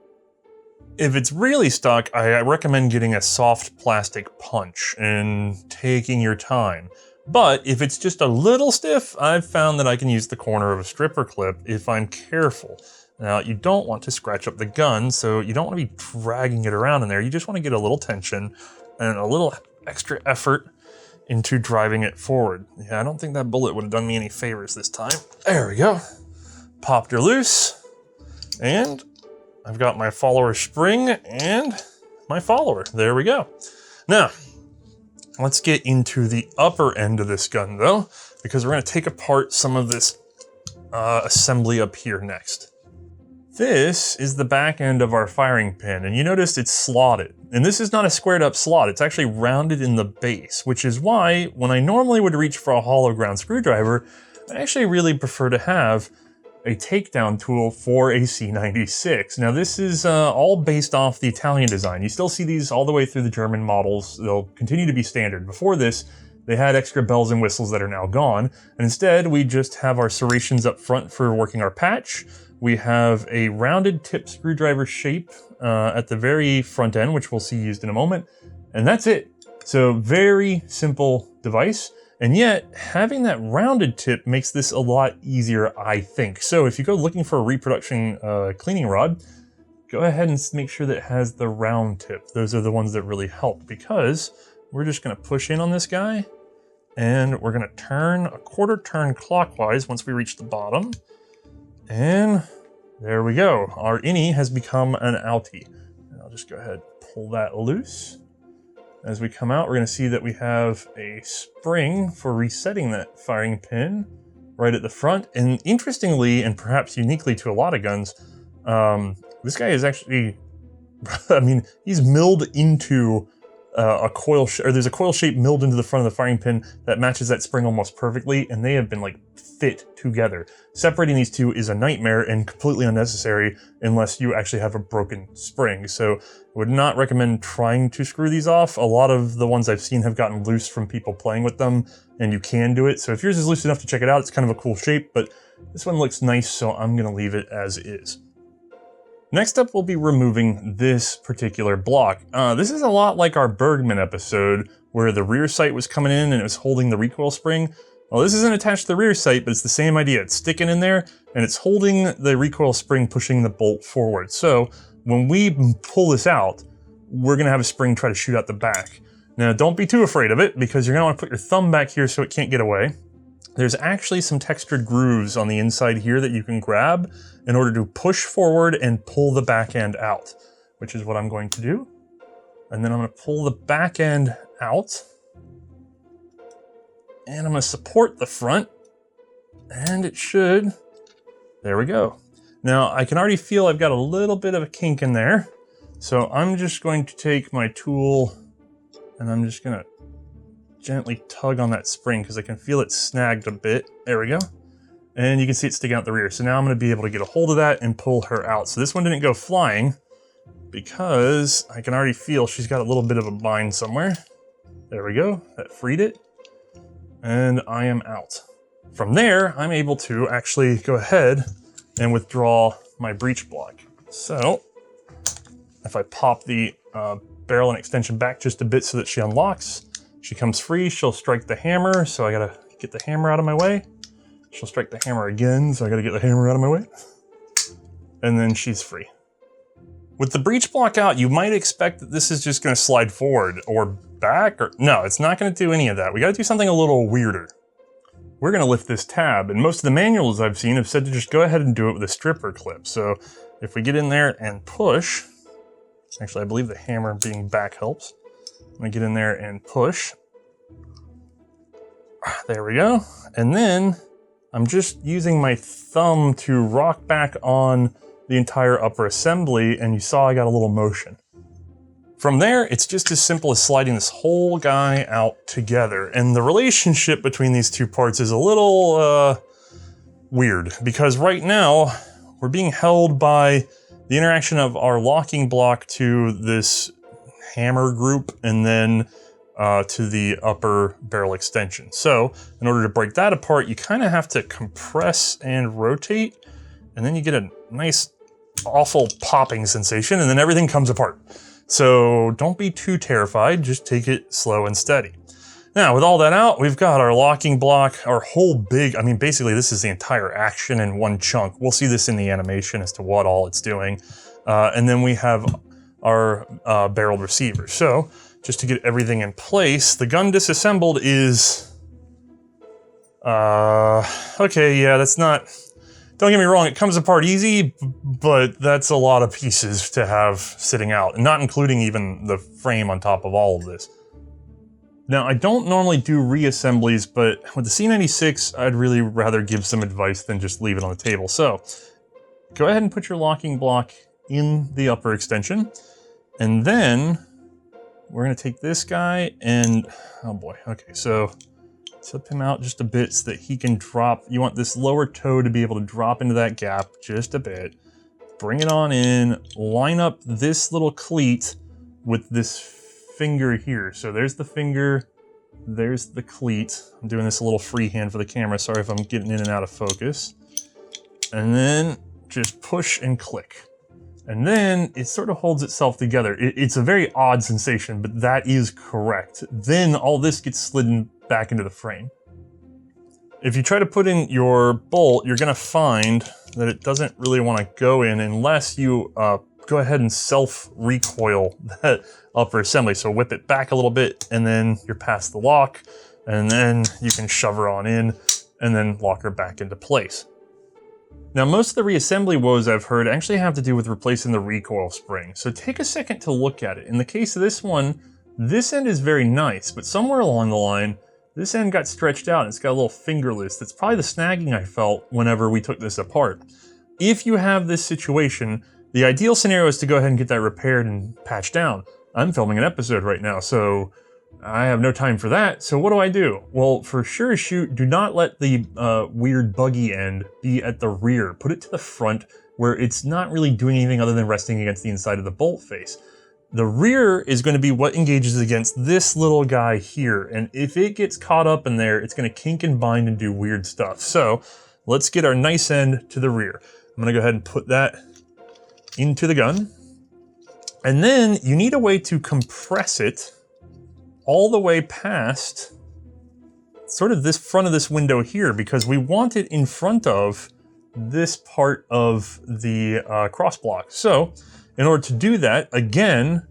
If it's really stuck, I recommend getting a soft plastic punch and taking your time. But if it's just a little stiff, I've found that I can use the corner of a stripper clip if I'm careful. Now, you don't want to scratch up the gun, so you don't want to be dragging it around in there. You just want to get a little tension and a little extra effort into driving it forward. Yeah, I don't think that bullet would have done me any favors this time. There we go. Popped her loose. And I've got my follower spring and my follower. There we go. Now, let's get into the upper end of this gun though, because we're going to take apart some of this assembly up here next. This is the back end of our firing pin, and you notice it's slotted. And this is not a squared up slot, it's actually rounded in the base, which is why when I normally would reach for a hollow ground screwdriver, I actually really prefer to have a takedown tool for a C96. Now this is all based off the Italian design. You still see these all the way through the German models. They'll continue to be standard. Before this, they had extra bells and whistles that are now gone. And instead, we just have our serrations up front for working our patch. We have a rounded tip screwdriver shape at the very front end, which we'll see used in a moment. And that's it. So very simple device. And yet, having that rounded tip makes this a lot easier, I think. So if you go looking for a reproduction cleaning rod, go ahead and make sure that it has the round tip. Those are the ones that really help, because we're just gonna push in on this guy and we're gonna turn a quarter turn clockwise once we reach the bottom. And there we go. Our innie has become an outie. And I'll just go ahead and pull that loose. As we come out, we're going to see that we have a spring for resetting that firing pin right at the front. And interestingly, and perhaps uniquely to a lot of guns, this guy is actually, I mean, he's milled into a coil, or there's a coil shape milled into the front of the firing pin that matches that spring almost perfectly, and they have been like fit together. Separating these two is a nightmare and completely unnecessary unless you actually have a broken spring. So I would not recommend trying to screw these off. A lot of the ones I've seen have gotten loose from people playing with them, and you can do it. So if yours is loose enough to check it out, it's kind of a cool shape, but this one looks nice, so I'm gonna leave it as is. Next up, we'll be removing this particular block. This is a lot like our Bergman episode where the rear sight was coming in and it was holding the recoil spring. Well, this isn't attached to the rear sight, but it's the same idea. It's sticking in there and it's holding the recoil spring, pushing the bolt forward. So when we pull this out, we're gonna have a spring try to shoot out the back. Now, don't be too afraid of it because you're gonna wanna put your thumb back here so it can't get away. There's actually some textured grooves on the inside here that you can grab in order to push forward and pull the back end out, which is what I'm going to do. And then I'm gonna pull the back end out. And I'm gonna support the front. And it should, there we go. Now I can already feel I've got a little bit of a kink in there. So I'm just going to take my tool and I'm just gonna gently tug on that spring because I can feel it snagged a bit. There we go. And you can see it sticking out the rear. So now I'm gonna be able to get a hold of that and pull her out. So this one didn't go flying because I can already feel she's got a little bit of a bind somewhere. There we go, that freed it. And I am out. From there, I'm able to actually go ahead and withdraw my breech block. So if I pop the barrel and extension back just a bit so that she unlocks, she comes free, she'll strike the hammer, so I gotta get the hammer out of my way. She'll strike the hammer again, so I gotta get the hammer out of my way. And then she's free. With the breech block out, you might expect that this is just gonna slide forward or back, or no, it's not gonna do any of that. We gotta do something a little weirder. We're gonna lift this tab, and most of the manuals I've seen have said to just go ahead and do it with a stripper clip. So if we get in there and push, actually I believe the hammer being back helps. I'm gonna get in there and push. There we go. And then I'm just using my thumb to rock back on the entire upper assembly, and you saw I got a little motion. From there, it's just as simple as sliding this whole guy out together. And the relationship between these two parts is a little weird, because right now we're being held by the interaction of our locking block to this hammer group and then to the upper barrel extension. So in order to break that apart, you kind of have to compress and rotate, and then you get a nice awful popping sensation, and then everything comes apart. So don't be too terrified, just take it slow and steady. Now, with all that out, we've got our locking block, our whole big, I mean, basically this is the entire action in one chunk. We'll see this in the animation as to what all it's doing. And then we have our barreled receiver. So, just to get everything in place, the gun disassembled is, okay, yeah, that's not, don't get me wrong, it comes apart easy, but that's a lot of pieces to have sitting out, and not including even the frame on top of all of this. Now, I don't normally do reassemblies, but with the C96, I'd really rather give some advice than just leave it on the table. So, go ahead and put your locking block in the upper extension, and then we're gonna take this guy and, oh boy, okay, so tip him out just a bit so that he can drop. You want this lower toe to be able to drop into that gap just a bit. Bring it on in, line up this little cleat with this finger here. So there's the finger, there's the cleat. I'm doing this a little freehand for the camera. Sorry if I'm getting in and out of focus. And then just push and click. And then it sort of holds itself together. It's a very odd sensation, but that is correct. Then all this gets slidden back into the frame. If you try to put in your bolt, you're gonna find that it doesn't really wanna go in unless you go ahead and self-recoil that upper assembly. So whip it back a little bit, and then you're past the lock, and then you can shove her on in, and then lock her back into place. Now, most of the reassembly woes I've heard actually have to do with replacing the recoil spring. So take a second to look at it. In the case of this one, this end is very nice, but somewhere along the line, this end got stretched out and it's got a little finger loose. That's probably the snagging I felt whenever we took this apart. If you have this situation, the ideal scenario is to go ahead and get that repaired and patched down. I'm filming an episode right now, so I have no time for that. So what do? Well, for sure as shoot, do not let the weird buggy end be at the rear. Put it to the front where it's not really doing anything other than resting against the inside of the bolt face. The rear is going to be what engages against this little guy here. And if it gets caught up in there, it's going to kink and bind and do weird stuff. So let's get our nice end to the rear. I'm going to go ahead and put that into the gun. And then you need a way to compress it all the way past sort of this front of this window here, because we want it in front of this part of the cross block. So in order to do that, again,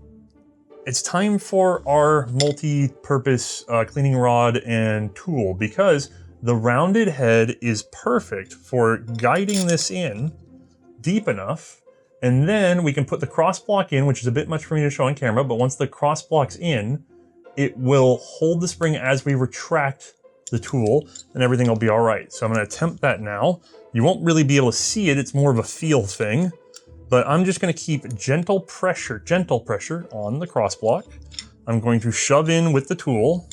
it's time for our multi-purpose cleaning rod and tool, because the rounded head is perfect for guiding this in deep enough. And then we can put the cross block in, which is a bit much for me to show on camera, but once the cross block's in, it will hold the spring as we retract the tool, and everything will be all right. So I'm gonna attempt that now. You won't really be able to see it, it's more of a feel thing, but I'm just gonna keep gentle pressure on the cross block. I'm going to shove in with the tool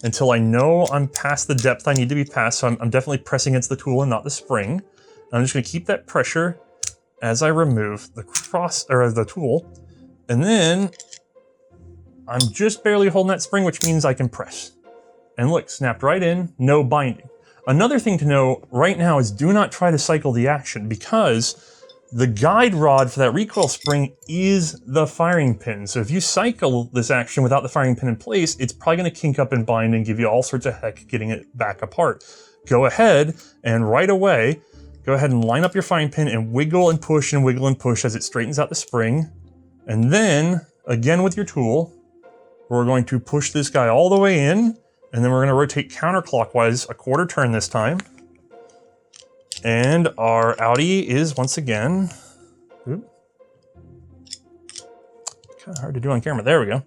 until I know I'm past the depth I need to be past, so I'm definitely pressing against the tool and not the spring. I'm just gonna keep that pressure as I remove the tool, and then I'm just barely holding that spring, which means I can press. And look, snapped right in, no binding. Another thing to know right now is do not try to cycle the action, because the guide rod for that recoil spring is the firing pin. So if you cycle this action without the firing pin in place, it's probably gonna kink up and bind and give you all sorts of heck getting it back apart. Go ahead and right away, go ahead and line up your firing pin and wiggle and push as it straightens out the spring. And then, again with your tool, we're going to push this guy all the way in, and then we're going to rotate counterclockwise a quarter turn this time. And our outie is once again, kind of hard to do on camera, there we go.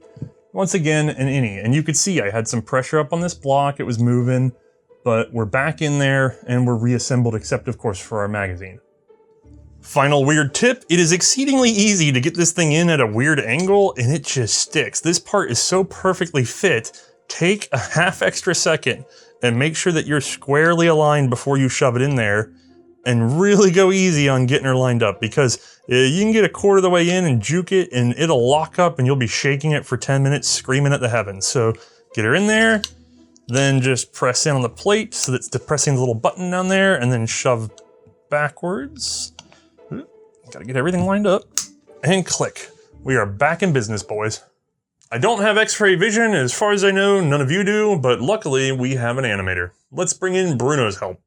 Once again, an innie, and you could see I had some pressure up on this block, it was moving, but we're back in there and we're reassembled, except of course for our magazine. Final weird tip, it is exceedingly easy to get this thing in at a weird angle and it just sticks. This part is so perfectly fit, take a half extra second and make sure that you're squarely aligned before you shove it in there, and really go easy on getting her lined up, because you can get a quarter of the way in and juke it and it'll lock up and you'll be shaking it for 10 minutes screaming at the heavens. So get her in there, then just press in on the plate so that's depressing the little button down there, and then shove backwards. Gotta get everything lined up, and click. We are back in business, boys. I don't have X-ray vision, as far as I know, none of you do, but luckily we have an animator. Let's bring in Bruno's help.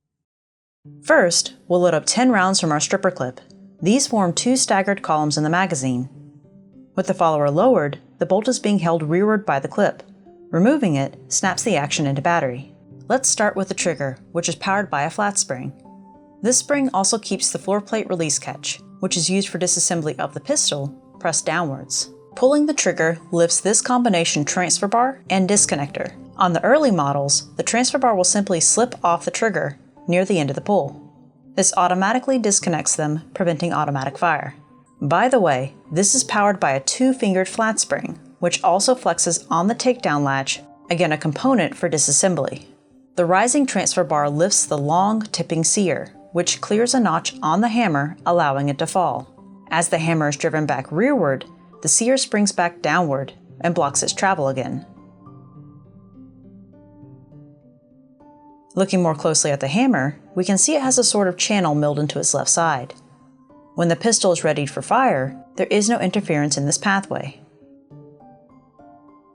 First, we'll load up 10 rounds from our stripper clip. These form 2 staggered columns in the magazine. With the follower lowered, the bolt is being held rearward by the clip. Removing it snaps the action into battery. Let's start with the trigger, which is powered by a flat spring. This spring also keeps the floor plate release catch, which is used for disassembly of the pistol, pressed downwards. Pulling the trigger lifts this combination transfer bar and disconnector. On the early models, the transfer bar will simply slip off the trigger near the end of the pull. This automatically disconnects them, preventing automatic fire. By the way, this is powered by a 2-fingered flat spring, which also flexes on the takedown latch, again a component for disassembly. The rising transfer bar lifts the long, tipping sear, which clears a notch on the hammer, allowing it to fall. As the hammer is driven back rearward, the sear springs back downward and blocks its travel again. Looking more closely at the hammer, we can see it has a sort of channel milled into its left side. When the pistol is readied for fire, there is no interference in this pathway.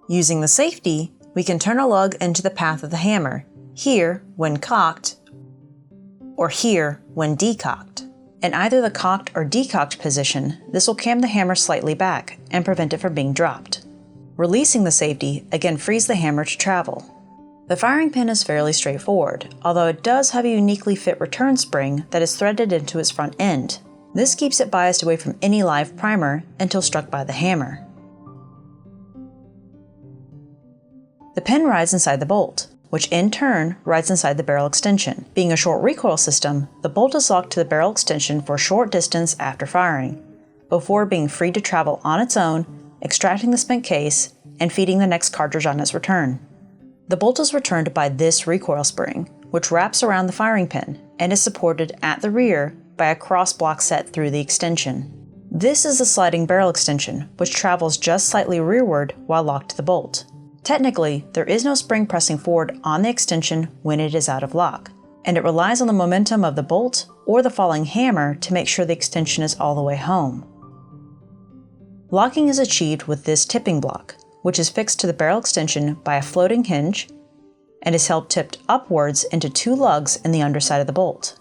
Using the safety, we can turn a lug into the path of the hammer, here when cocked, or here when decocked. In either the cocked or decocked position, this will cam the hammer slightly back and prevent it from being dropped. Releasing the safety again frees the hammer to travel. The firing pin is fairly straightforward, although it does have a uniquely fit return spring that is threaded into its front end. This keeps it biased away from any live primer until struck by the hammer. The pin rides inside the bolt, which in turn rides inside the barrel extension. Being a short recoil system, the bolt is locked to the barrel extension for a short distance after firing, before being free to travel on its own, extracting the spent case, and feeding the next cartridge on its return. The bolt is returned by this recoil spring, which wraps around the firing pin and is supported at the rear by a cross block set through the extension. This is the sliding barrel extension, which travels just slightly rearward while locked to the bolt. Technically, there is no spring pressing forward on the extension when it is out of lock, and it relies on the momentum of the bolt or the falling hammer to make sure the extension is all the way home. Locking is achieved with this tipping block, which is fixed to the barrel extension by a floating hinge and is held tipped upwards into 2 lugs in the underside of the bolt.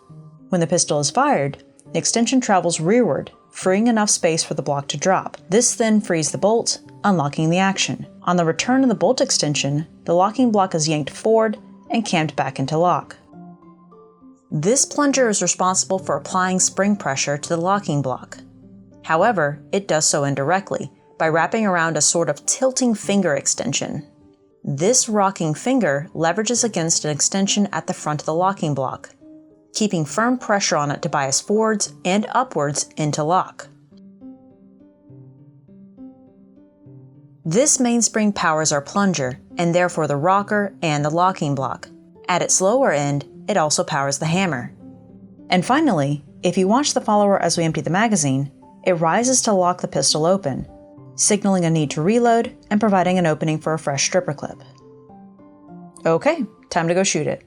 When the pistol is fired, the extension travels rearward, freeing enough space for the block to drop. This then frees the bolt, unlocking the action. On the return of the bolt extension, the locking block is yanked forward and cammed back into lock. This plunger is responsible for applying spring pressure to the locking block. However, it does so indirectly, by wrapping around a sort of tilting finger extension. This rocking finger leverages against an extension at the front of the locking block, keeping firm pressure on it to bias forwards and upwards into lock. This mainspring powers our plunger, and therefore the rocker and the locking block. At its lower end, it also powers the hammer. And finally, if you watch the follower as we empty the magazine, it rises to lock the pistol open, signaling a need to reload and providing an opening for a fresh stripper clip. Okay, time to go shoot it.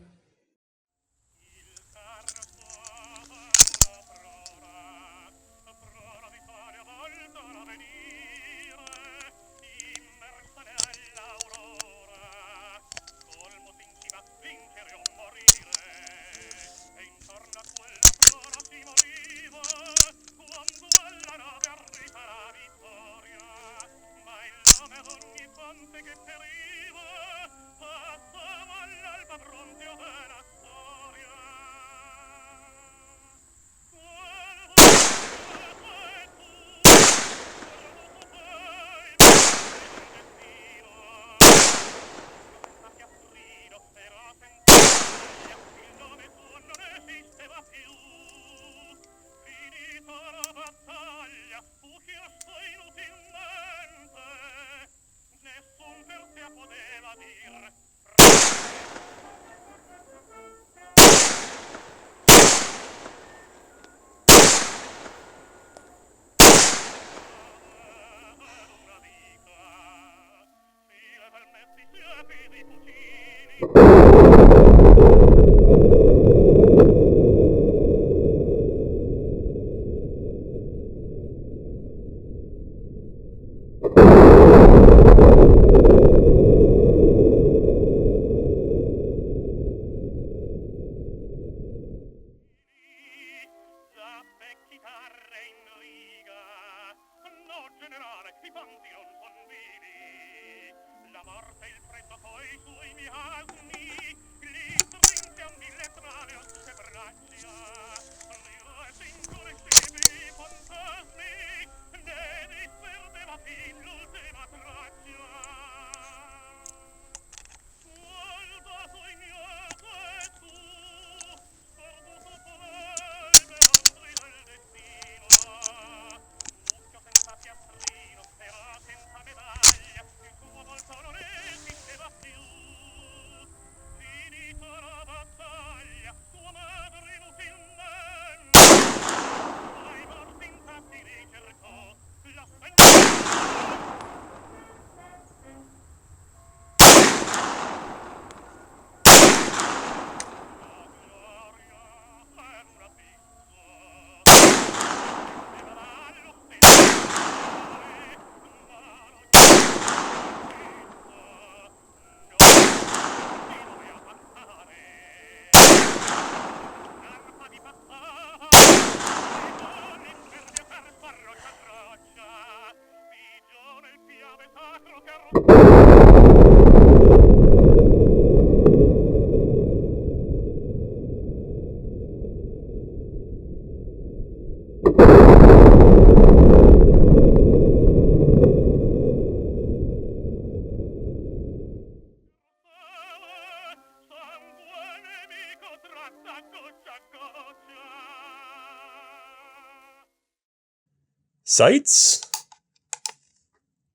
Sights?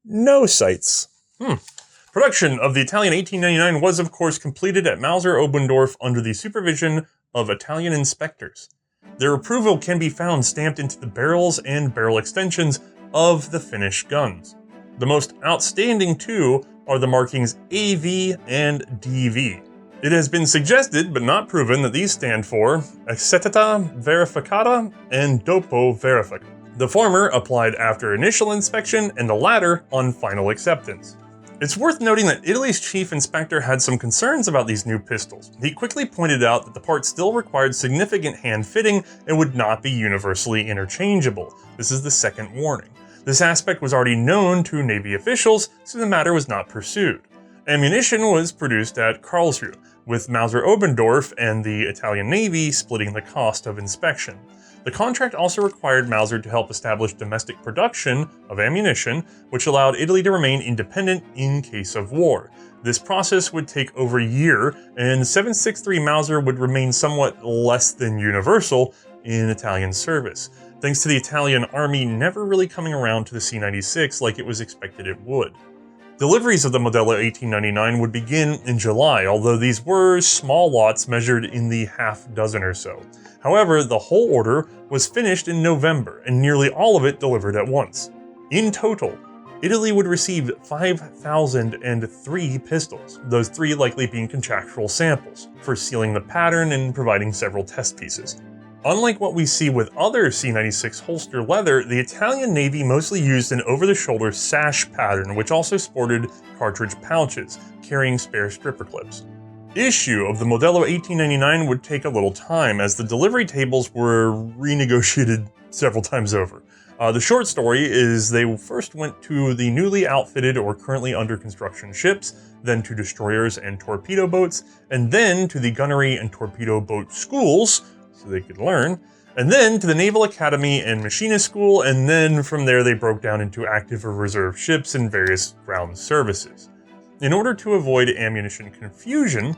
No sights. Production of the Italian 1899 was, of course, completed at Mauser Obendorf under the supervision of Italian inspectors. Their approval can be found stamped into the barrels and barrel extensions of the finished guns. The most outstanding two are the markings AV and DV. It has been suggested, but not proven, that these stand for Accettata Verificata and Dopo Verifica. The former applied after initial inspection and the latter on final acceptance. It's worth noting that Italy's chief inspector had some concerns about these new pistols. He quickly pointed out that the part still required significant hand fitting and would not be universally interchangeable. This is the second warning. This aspect was already known to Navy officials, so the matter was not pursued. Ammunition was produced at Karlsruhe, with Mauser Obendorf and the Italian Navy splitting the cost of inspection. The contract also required Mauser to help establish domestic production of ammunition, which allowed Italy to remain independent in case of war. This process would take over a year, and 763 Mauser would remain somewhat less than universal in Italian service, thanks to the Italian army never really coming around to the C96 like it was expected it would. Deliveries of the Modello 1899 would begin in July, although these were small lots measured in the half dozen or so. However, the whole order was finished in November, and nearly all of it delivered at once. In total, Italy would receive 5,003 pistols, those 3 likely being contractual samples, for sealing the pattern and providing several test pieces. Unlike what we see with other C96 holster leather, the Italian Navy mostly used an over-the-shoulder sash pattern, which also sported cartridge pouches, carrying spare stripper clips. Issue of the Modello 1899 would take a little time, as the delivery tables were renegotiated several times over. The short story is they first went to the newly outfitted or currently under construction ships, then to destroyers and torpedo boats, and then to the gunnery and torpedo boat schools, so they could learn, and then to the Naval Academy and Machinist School, and then from there they broke down into active or reserve ships and various ground services. In order to avoid ammunition confusion,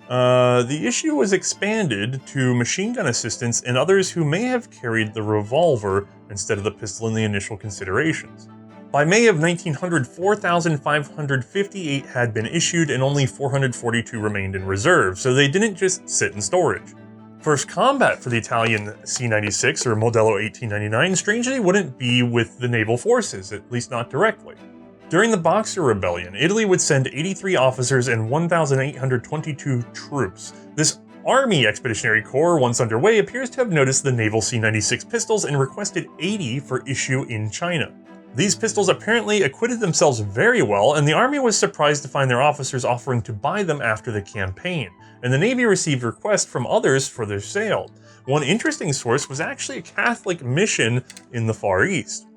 the issue was expanded to machine gun assistants and others who may have carried the revolver instead of the pistol in the initial considerations. By May of 1900, 4,558 had been issued and only 442 remained in reserve, so they didn't just sit in storage. First combat for the Italian C96, or Modello 1899, strangely wouldn't be with the naval forces, at least not directly. During the Boxer Rebellion, Italy would send 83 officers and 1,822 troops. This Army Expeditionary Corps, once underway, appears to have noticed the naval C96 pistols and requested 80 for issue in China. These pistols apparently acquitted themselves very well, and the Army was surprised to find their officers offering to buy them after the campaign, and the Navy received requests from others for their sale. One interesting source was actually a Catholic mission in the Far East.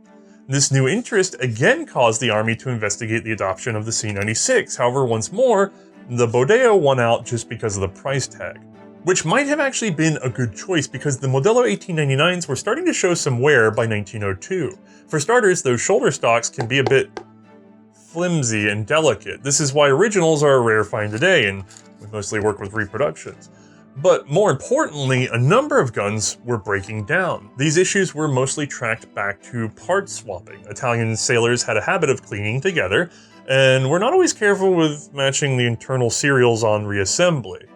This new interest again caused the Army to investigate the adoption of the C96. However, once more, the Modello won out just because of the price tag. Which might have actually been a good choice because the Modello 1899s were starting to show some wear by 1902. For starters, those shoulder stocks can be a bit flimsy and delicate. This is why originals are a rare find today, and we mostly work with reproductions. But more importantly, a number of guns were breaking down. These issues were mostly tracked back to part swapping. Italian sailors had a habit of cleaning together, and were not always careful with matching the internal serials on reassembly.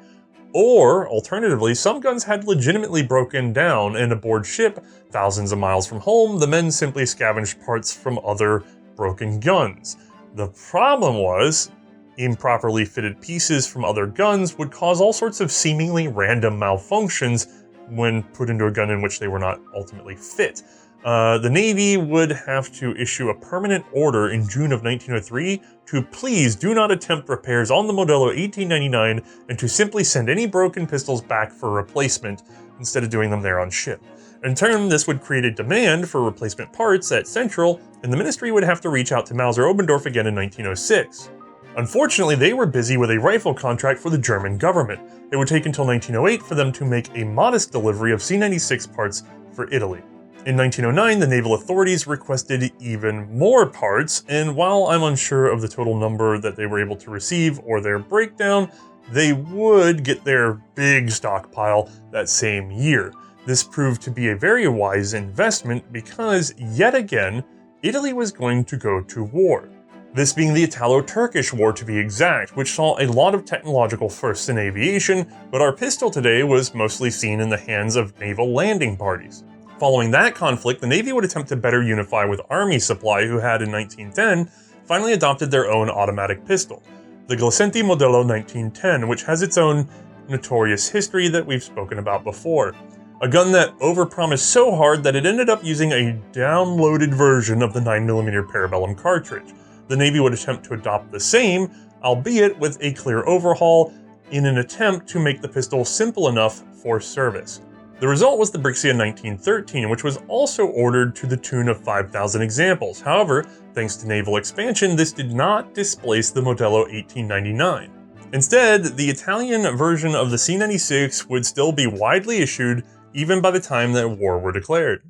Or, alternatively, some guns had legitimately broken down, and aboard ship, thousands of miles from home, the men simply scavenged parts from other broken guns. The problem was, improperly fitted pieces from other guns would cause all sorts of seemingly random malfunctions when put into a gun in which they were not ultimately fit. The Navy would have to issue a permanent order in June of 1903 to please do not attempt repairs on the Modello 1899 and to simply send any broken pistols back for replacement instead of doing them there on ship. In turn, this would create a demand for replacement parts at Central, and the ministry would have to reach out to Mauser Obendorf again in 1906. Unfortunately, they were busy with a rifle contract for the German government. It would take until 1908 for them to make a modest delivery of C96 parts for Italy. In 1909, the naval authorities requested even more parts, and while I'm unsure of the total number that they were able to receive or their breakdown, they would get their big stockpile that same year. This proved to be a very wise investment because, yet again, Italy was going to go to war. This being the Italo-Turkish War to be exact, which saw a lot of technological firsts in aviation, but our pistol today was mostly seen in the hands of naval landing parties. Following that conflict, the Navy would attempt to better unify with Army supply, who had in 1910 finally adopted their own automatic pistol, the Geschichte Modello 1910, which has its own notorious history that we've spoken about before. A gun that overpromised so hard that it ended up using a downloaded version of the 9mm Parabellum cartridge. The Navy would attempt to adopt the same, albeit with a clear overhaul, in an attempt to make the pistol simple enough for service. The result was the Brixia 1913, which was also ordered to the tune of 5,000 examples. However, thanks to naval expansion, this did not displace the Modello 1899. Instead, the Italian version of the C96 would still be widely issued even by the time that war were declared.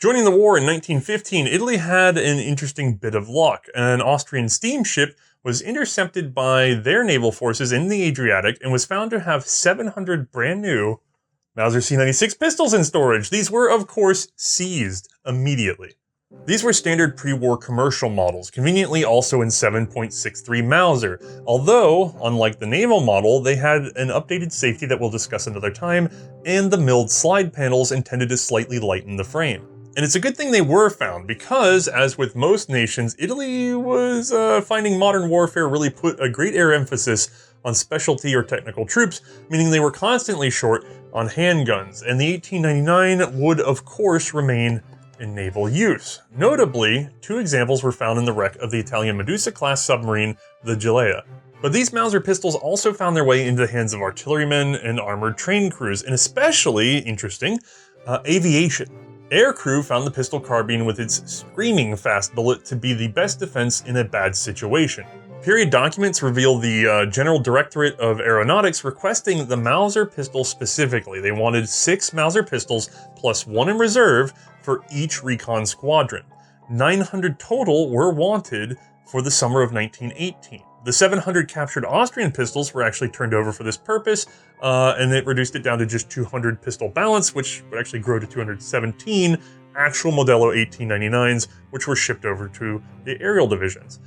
Joining the war in 1915, Italy had an interesting bit of luck. An Austrian steamship was intercepted by their naval forces in the Adriatic and was found to have 700 brand new Mauser C96 pistols in storage. These were, of course, seized immediately. These were standard pre-war commercial models, conveniently also in 7.63 Mauser, although, unlike the naval model, they had an updated safety that we'll discuss another time, and the milled slide panels intended to slightly lighten the frame. And it's a good thing they were found because, as with most nations, Italy was finding modern warfare really put a great emphasis on specialty or technical troops, meaning they were constantly short on handguns, and the 1899 would of course remain in naval use. Notably, 2 examples were found in the wreck of the Italian Medusa-class submarine, the Geschichte. But these Mauser pistols also found their way into the hands of artillerymen and armored train crews, and especially, interesting, aviation. Aircrew found the pistol carbine with its screaming fast bullet to be the best defense in a bad situation. Period documents reveal the General Directorate of Aeronautics requesting the Mauser pistol specifically. They wanted 6 Mauser pistols plus 1 in reserve for each recon squadron. 900 total were wanted for the summer of 1918. The 700 captured Austrian pistols were actually turned over for this purpose, and it reduced it down to just 200 pistol balance, which would actually grow to 217 actual Modello 1899s, which were shipped over to the aerial divisions.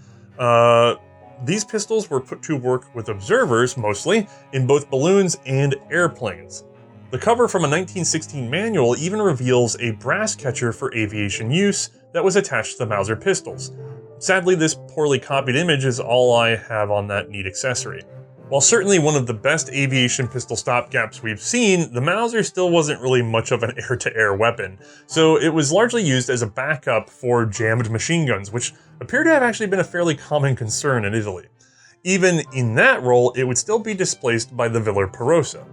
These pistols were put to work with observers, mostly, in both balloons and airplanes. The cover from a 1916 manual even reveals a brass catcher for aviation use that was attached to the Mauser pistols. Sadly, this poorly copied image is all I have on that neat accessory. While certainly one of the best aviation pistol stopgaps we've seen, the Mauser still wasn't really much of an air-to-air weapon, so it was largely used as a backup for jammed machine guns, which appear to have actually been a fairly common concern in Italy. Even in that role, it would still be displaced by the Viller Perosa.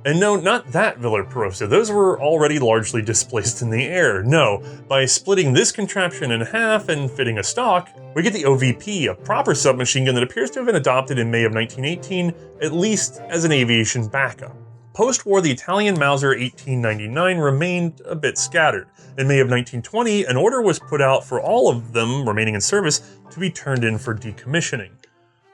And no, not that Viller Perosa, those were already largely displaced in the air. No, by splitting this contraption in half and fitting a stock, we get the OVP, a proper submachine gun that appears to have been adopted in May of 1918, at least as an aviation backup. Post-war, the Italian Mauser 1899 remained a bit scattered. In May of 1920, an order was put out for all of them remaining in service to be turned in for decommissioning.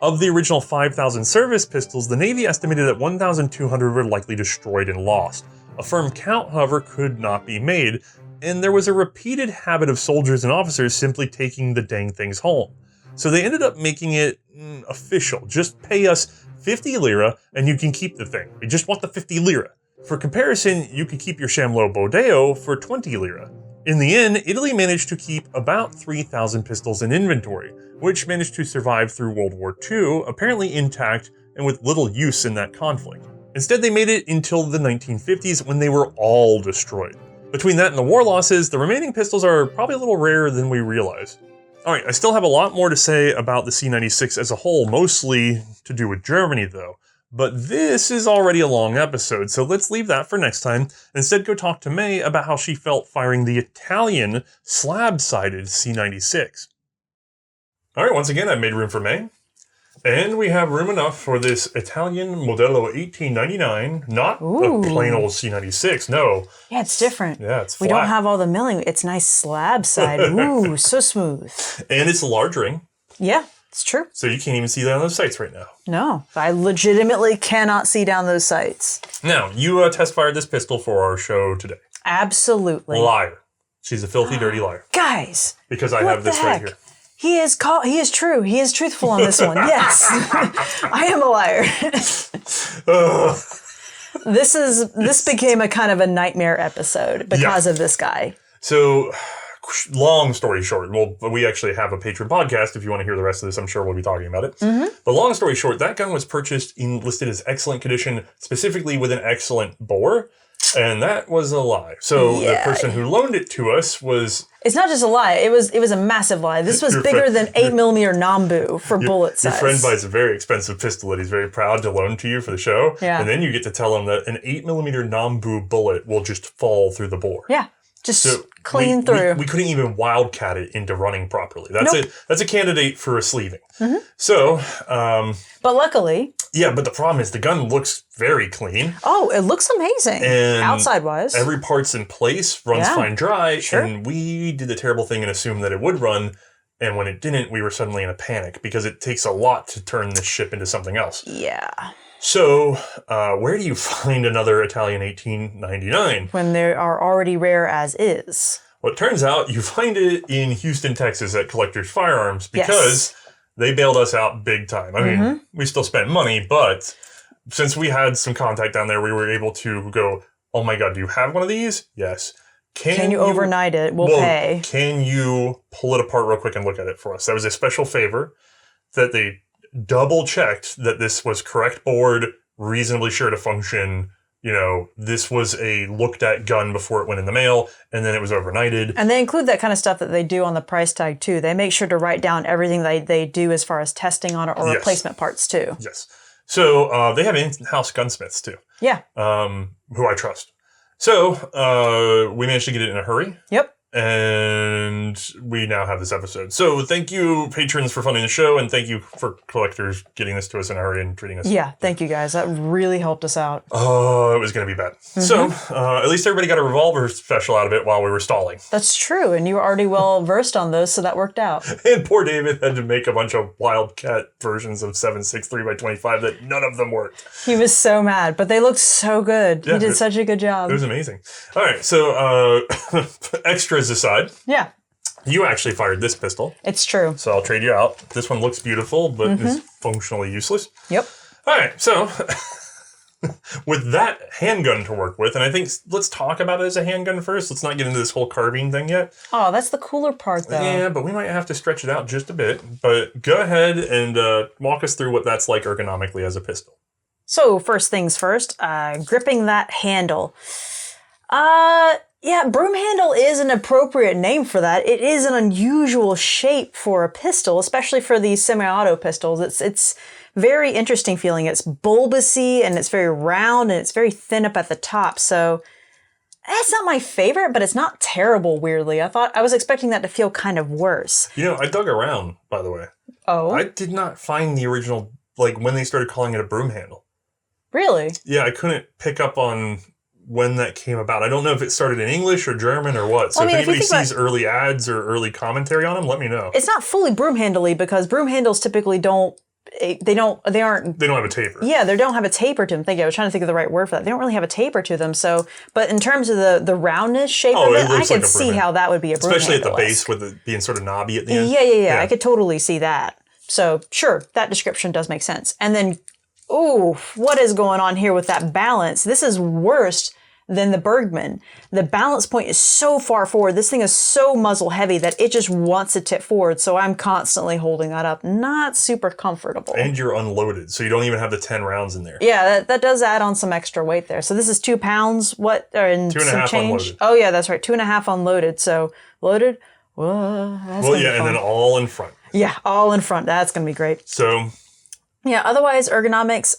Of the original 5,000 service pistols, the Navy estimated that 1,200 were likely destroyed and lost. A firm count, however, could not be made, and there was a repeated habit of soldiers and officers simply taking the dang things home. So they ended up making it official. Just pay us 50 lira and you can keep the thing. We just want the 50 lira. For comparison, you could keep your Chamelot Modello for 20 lira. In the end, Italy managed to keep about 3,000 pistols in inventory, which managed to survive through World War II, apparently intact and with little use in that conflict. Instead, they made it until the 1950s when they were all destroyed. Between that and the war losses, the remaining pistols are probably a little rarer than we realize. Alright, I still have a lot more to say about the C96 as a whole, mostly to do with Germany though. But this is already a long episode, so let's leave that for next time and instead go talk to Mae about how she felt firing the Italian slab-sided C96. Alright, once again, I've made room for Mae. And we have room enough for this Italian Modello 1899, not the plain old C96, no.
Yeah, it's different.
Yeah, it's flat.
We don't have all the milling. It's nice slab side. Ooh, so smooth.
And it's a large ring.
Yeah, it's true.
So you can't even see that on those sights right now.
No, I legitimately cannot see down those sights.
Now, you test fired this pistol for our show today.
Absolutely.
Liar. She's a filthy, dirty liar.
Guys.
Because I have this right here.
He is true. He is truthful on this one. Yes. I am a liar. This became a kind of a nightmare episode because of this guy.
So, long story short, we actually have a Patreon podcast. If you want to hear the rest of this, I'm sure we'll be talking about it. Mm-hmm. But long story short, that gun was purchased listed as excellent condition, specifically with an excellent bore. And that was a lie. So the person who loaned it to us was...
It's not just a lie. It was a massive lie. This was bigger than 8mm Nambu for bullet size.
Your friend buys a very expensive pistol that he's very proud to loan to you for the show. Yeah. And then you get to tell him that an 8mm Nambu bullet will just fall through the bore.
Yeah. Just clean through.
We couldn't even wildcat it into running properly. That's a candidate for a sleeving. Mm-hmm. So...
but luckily...
Yeah, but the problem is the gun looks very clean.
Oh, it looks amazing. And outside-wise.
Every part's in place, runs fine dry, and we did the terrible thing and assumed that it would run, and when it didn't, we were suddenly in a panic, because it takes a lot to turn this ship into something else.
Yeah.
So, where do you find another Italian 1899?
When they are already rare as is.
Well, it turns out you find it in Houston, Texas at Collectors Firearms, because... They bailed us out big time. I mean, we still spent money, but since we had some contact down there, we were able to go, oh my God, do you have one of these? Yes. Can you
overnight it? We'll pay.
Can you pull it apart real quick and look at it for us? That was a special favor that they double checked that this was correct board, reasonably sure to function. You know, this was a looked at gun before it went in the mail, and then it was overnighted. And
they include that kind of stuff that they do on the price tag, too. They make sure to write down everything they do as far as testing on it or replacement parts, too.
Yes. So they have in-house gunsmiths, too.
Yeah.
Who I trust. So we managed to get it in a hurry.
Yep.
And we now have this episode. So thank you, patrons, for funding the show, and thank you for collectors getting this to us in a hurry and treating us.
Yeah, thank you guys. That really helped us out.
Oh, it was going to be bad. Mm-hmm. So at least everybody got a revolver special out of it while we were stalling.
That's true, and you were already well versed on those, so that worked out.
And poor David had to make a bunch of Wildcat versions of 7.63 by 25 that none of them worked.
He was so mad, but they looked so good. Yeah, he did such a good job.
It was amazing. All right, so extras aside.
Yeah.
You actually fired this pistol.
It's true.
So I'll trade you out. This one looks beautiful, but is functionally useless.
Yep.
All right, so with that handgun to work with, and I think let's talk about it as a handgun first. Let's not get into this whole carbine thing yet.
Oh, that's the cooler part, though.
Yeah, but we might have to stretch it out just a bit. But go ahead and walk us through what that's like ergonomically as a pistol.
So, first things first, gripping that handle. Yeah, broom handle is an appropriate name for that. It is an unusual shape for a pistol, especially for these semi-auto pistols. It's very interesting feeling. It's bulbousy and it's very round and it's very thin up at the top. So that's not my favorite, but it's not terrible, weirdly. I was expecting that to feel kind of worse.
You know, I dug around, by the way.
Oh?
I did not find the original, like when they started calling it a broom handle.
Really?
Yeah, I couldn't pick up on when that came about. I don't know if it started in English or German or what. So if anybody sees early ads or early commentary on them, let me know.
It's not fully broom handle-y because broom handles typically don't have a taper. Yeah, they don't have a taper to them. I was trying to think of the right word for that. They don't really have a taper to them. So, but in terms of the roundness shape of it, I could see how that would be a broom handle.
Especially at the base with it being sort of knobby at the end.
Yeah. I could totally see that. So, sure, that description does make sense. And then, ooh, what is going on here with that balance? This is worse than the Bergman. The balance point is so far forward. This thing is so muzzle heavy that it just wants to tip forward. So I'm constantly holding that up. Not super comfortable.
And you're unloaded, so you don't even have the 10 rounds in there.
Yeah, that does add on some extra weight there. So this is 2 pounds. What? And
2.5
some change.
Unloaded.
Oh yeah, that's right. 2.5 unloaded. So loaded. Well, yeah,
and then all in front.
Yeah, all in front. That's gonna be great.
So.
Yeah. Otherwise, ergonomics.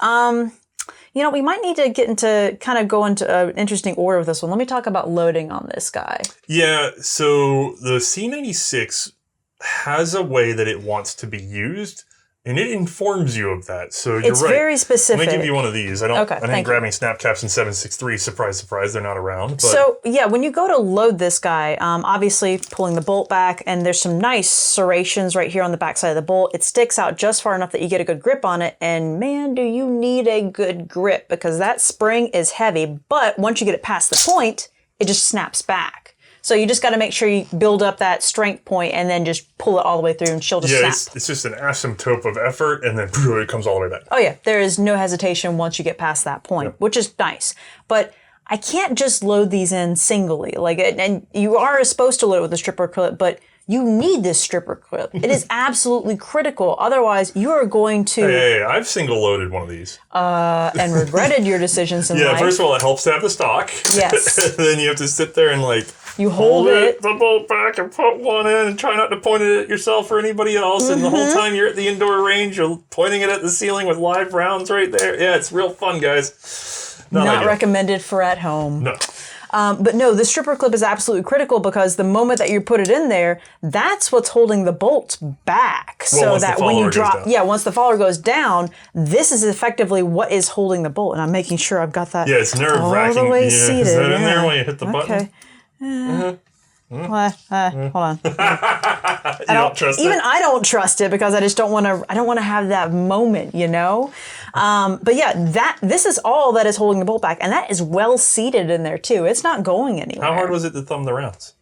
You know, we might need to go into an interesting order with this one. Let me talk about loading on this guy.
Yeah, so the C96 has a way that it wants to be used, and it informs you of that. So you're right.
It's very specific.
Let me give you one of these. I didn't grab any snap caps in 7.63. Surprise, surprise, they're not around. But.
So, yeah, when you go to load this guy, obviously pulling the bolt back, and there's some nice serrations right here on the back side of the bolt. It sticks out just far enough that you get a good grip on it, and man, do you need a good grip, because that spring is heavy, but once you get it past the point, it just snaps back. So you just got to make sure you build up that strength point and then just pull it all the way through and she'll just snap.
It's just an asymptote of effort and then it comes all the way back.
Oh yeah, there is no hesitation once you get past that point, which is nice. But I can't just load these in singly. And you are supposed to load it with a stripper clip, but you need this stripper clip. It is absolutely critical. Otherwise, you are going to...
Hey, I've single loaded one of these.
And regretted your decisions in life.
Yeah, first of all, it helps to have the stock.
Yes.
And then you have to sit there and
you hold it,
the bolt back, and put one in, and try not to point it at yourself or anybody else. Mm-hmm. And the whole time you're at the indoor range, you're pointing it at the ceiling with live rounds right there. Yeah, it's real fun, guys.
Not recommended for at home.
No.
But no, the stripper clip is absolutely critical because the moment that you put it in there, that's what's holding the bolt back.
So that when you drop,
once the follower goes down, this is effectively what is holding the bolt. And I'm making sure I've got that.
Yeah, it's nerve-wracking.
All the way seated.
Is that in there when you hit the button?
Okay. Hold on.
You don't trust it?
Even I don't trust it because I just don't want to have that moment, you know? But yeah, this is all that is holding the bolt back, and that is well seated in there too. It's not going anywhere.
How hard was it to thumb the rounds?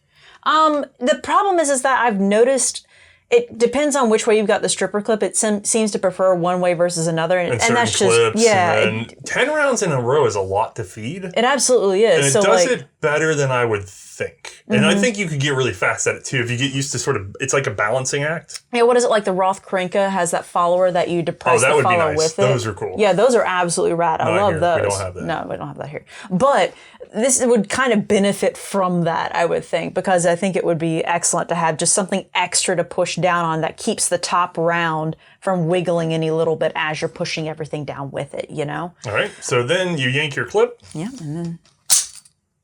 The problem is that I've noticed it depends on which way you've got the stripper clip. It seems to prefer one way versus another, and that's just
and 10 rounds in a row is a lot to feed.
It absolutely is.
And it does it better than I would think. And I think you could get really fast at it too if you get used to it's like a balancing act.
Yeah, what is it, like the Roth Krinka has that follower that you depress the follower with it?
Those are cool.
Yeah, those are absolutely rad. I love those.
We don't have that.
No, we don't have that here. But this would kind of benefit from that, I would think, because I think it would be excellent to have just something extra to push down on that keeps the top round from wiggling any little bit as you're pushing everything down with it, you know?
All right, so then you yank your clip.
Yeah, and then...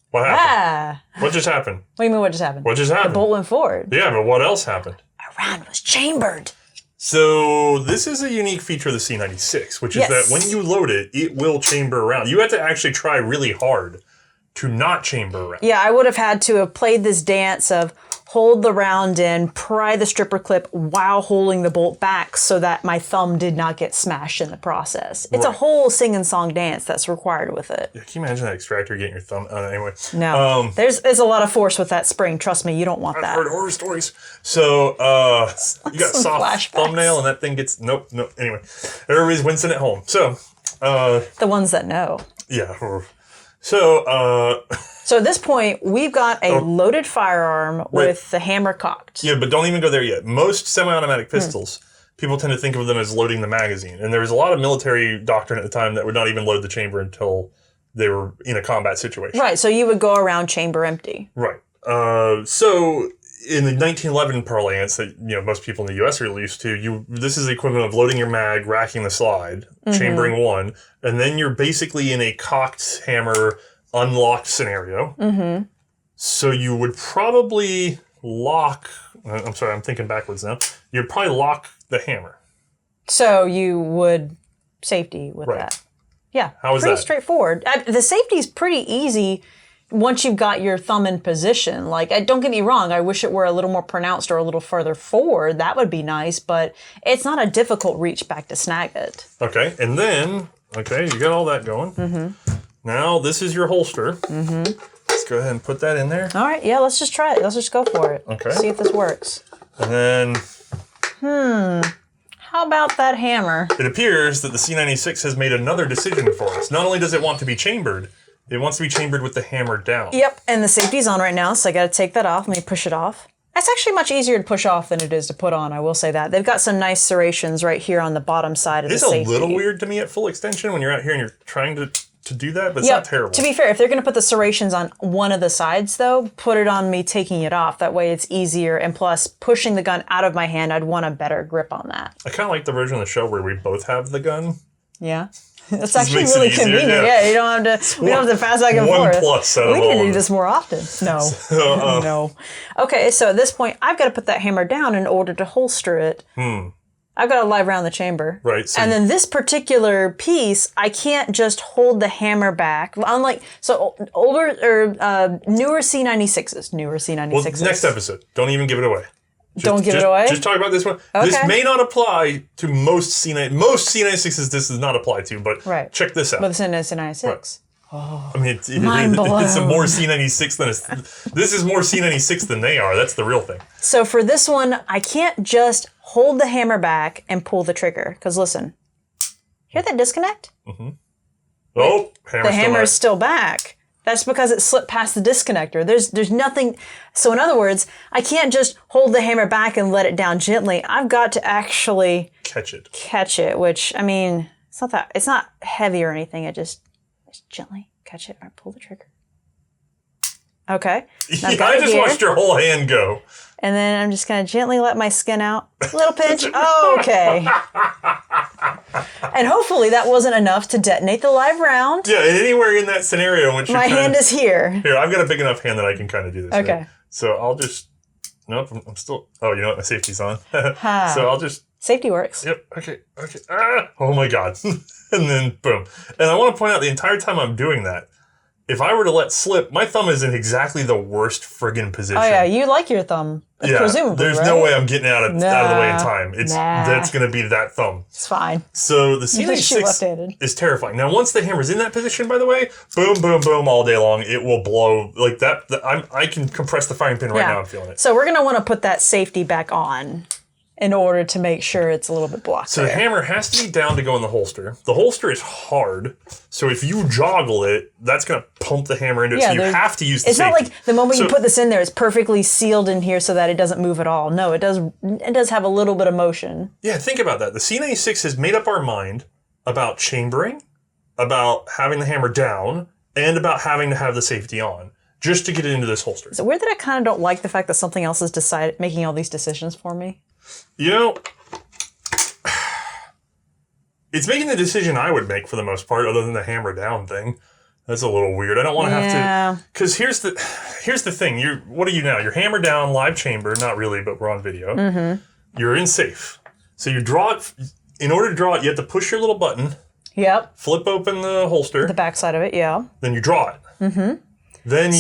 What happened? What just happened?
What do you mean what just happened?
What just happened?
The bolt went forward.
Yeah, but what else happened?
A round was chambered.
So this is a unique feature of the C96, which is that when you load it, it will chamber around. You have to actually try really hard to not chamber around.
Yeah, I would have had to have played this dance of hold the round in, pry the stripper clip while holding the bolt back so that my thumb did not get smashed in the process. It's a whole sing and song dance that's required with it.
Yeah, can you imagine that extractor getting your thumb? Anyway.
No. There's a lot of force with that spring. Trust me, you don't want that.
I've heard horror stories. So, you got soft thumbnail and that thing gets... Nope. Anyway, everybody's wincing at home. So,
The ones that know.
Yeah. So
at this point, we've got a loaded firearm with the hammer cocked.
Yeah, but don't even go there yet. Most semi-automatic pistols, people tend to think of them as loading the magazine. And there was a lot of military doctrine at the time that would not even load the chamber until they were in a combat situation.
Right, so you would go around chamber empty.
Right. So in the 1911 parlance that most people in the U.S. are used to, this is the equivalent of loading your mag, racking the slide, chambering one, and then you're basically in a cocked hammer, unlocked scenario. Mm-hmm. So you would probably lock... I'm sorry, I'm thinking backwards now. You'd probably lock the hammer.
So you would safety with that. Yeah,
how is
pretty
that?
Straightforward. The safety's pretty easy once you've got your thumb in position. Like, don't get me wrong, I wish it were a little more pronounced or a little further forward. That would be nice, but it's not a difficult reach back to snag it. Okay,
and then, you got all that going. Mm-hmm. Now, this is your holster. Mm-hmm. Let's go ahead and put that in there.
All right, yeah, let's just try it. Let's just go for it.
Okay.
See if this works.
And then...
How about that hammer?
It appears that the C96 has made another decision for us. Not only does it want to be chambered, it wants to be chambered with the hammer down.
Yep, and the safety's on right now, so I gotta take that off. Let me push it off. It's actually much easier to push off than it is to put on, I will say that. They've got some nice serrations right here on the bottom side of the safety.
It's a little weird to me at full extension when you're out here and you're trying to do that, but it's not terrible.
To be fair, if they're gonna put the serrations on one of the sides though, put it on me taking it off. That way it's easier, and plus pushing the gun out of my hand, I'd want a better grip on that.
I kind of like the version of the show where we both have the gun.
Yeah. That's actually really convenient. Yeah, you don't have to. We don't have to pass back and forth.
Plus
we need to do this more often. No, no. Okay, so at this point, I've got to put that hammer down in order to holster it. I've got to lie around the chamber.
Right. So
and then this particular piece, I can't just hold the hammer back. Unlike older or newer C96s.
Well, next episode. Don't even give it away.
Don't give it away?
Just talk about this one. Okay. This may not apply to most C96s. This does not apply to, but check this out.
But it's in C96. Right. Oh,
I mean, it's a more C96 than this is more C96 than they are. That's the real thing.
So for this one, I can't just hold the hammer back and pull the trigger. Because listen, hear that disconnect?
Mm-hmm. Oh,
the hammer is still back. That's because it slipped past the disconnector. There's nothing. So in other words, I can't just hold the hammer back and let it down gently. I've got to actually
catch it.
Which, I mean, it's not heavy or anything. It just gently catch it or pull the trigger. Okay.
I just watched your whole hand go.
And then I'm just going to gently let my skin out. Little pinch. Oh, okay. And hopefully that wasn't enough to detonate the live round.
Yeah, and anywhere in that scenario in which
my hand is here.
Here, I've got a big enough hand that I can kind of do this.
Okay.
Right? So I'll just... Nope, I'm still... Oh, you know what? My safety's on. So I'll just...
Safety works.
Yep. Okay. Oh my God. And then boom. And I want to point out the entire time I'm doing that, if I were to let slip, my thumb is in exactly the worst friggin' position.
Oh yeah, you like your thumb.
Yeah,
presumably,
there's no way I'm getting out of the way in time. That's going to be that thumb.
It's fine.
So the C96 is terrifying. Now, once the hammer's in that position, by the way, boom, boom, boom, all day long, it will blow like that. I can compress the firing pin right now. I'm feeling it.
So we're going to want to put that safety back on in order to make sure it's a little bit blocked.
So the hammer has to be down to go in the holster. The holster is hard, so if you joggle it, that's going to pump the hammer into it, so you have to use the safety.
It's not like the moment you put this in there, it's perfectly sealed in here so that it doesn't move at all. No, it does have a little bit of motion.
Yeah, think about that. The C96 has made up our mind about chambering, about having the hammer down, and about having to have the safety on, just to get it into this holster.
So weird that I kind of don't like the fact that something else is making all these decisions for me.
You know, it's making the decision I would make for the most part, other than the hammer down thing. That's a little weird. I don't want to have to. Because here's the thing. What are you now? You're hammer down, live chamber. Not really, but we're on video. Mm-hmm. You're in safe. So you draw it. In order to draw it, you have to push your little button.
Yep.
Flip open the holster.
The back side of it, yeah.
Then you draw it. Mm-hmm. Then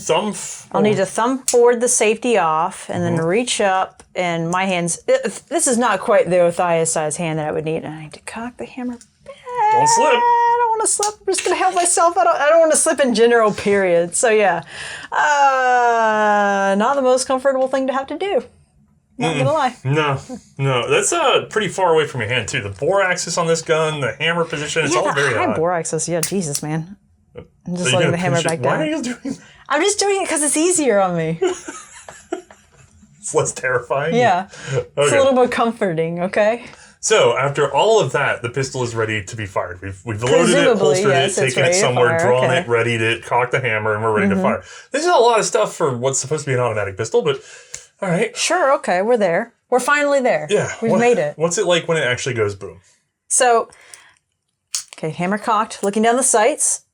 thumb forward.
I'll need to thumb forward the safety off and then reach up, and my hands... This is not quite the Othais size hand that I would need. And I need to cock the hammer back.
Don't slip.
I don't want to slip. I'm just going to help myself. I don't want to slip in general, period. So yeah. Not the most comfortable thing to have to do. Not gonna lie.
No. That's pretty far away from your hand, too. The bore axis on this gun, the hammer position, it's all very high.
high bore axis. Yeah, Jesus, man. I'm just
So
letting the hammer back down.
Why are you doing that?
I'm just doing it because it's easier on me.
It's less terrifying?
Yeah. Okay. It's a little more comforting, okay?
So, after all of that, the pistol is ready to be fired. We've loaded it, holstered it, taken it somewhere, drawn it, readied it, cocked the hammer, and we're ready to fire. This is a lot of stuff for what's supposed to be an automatic pistol, but all right.
Sure, okay, we're there. We're finally there.
Yeah.
We've made it.
What's it like when it actually goes boom?
So, okay, hammer cocked, looking down the sights,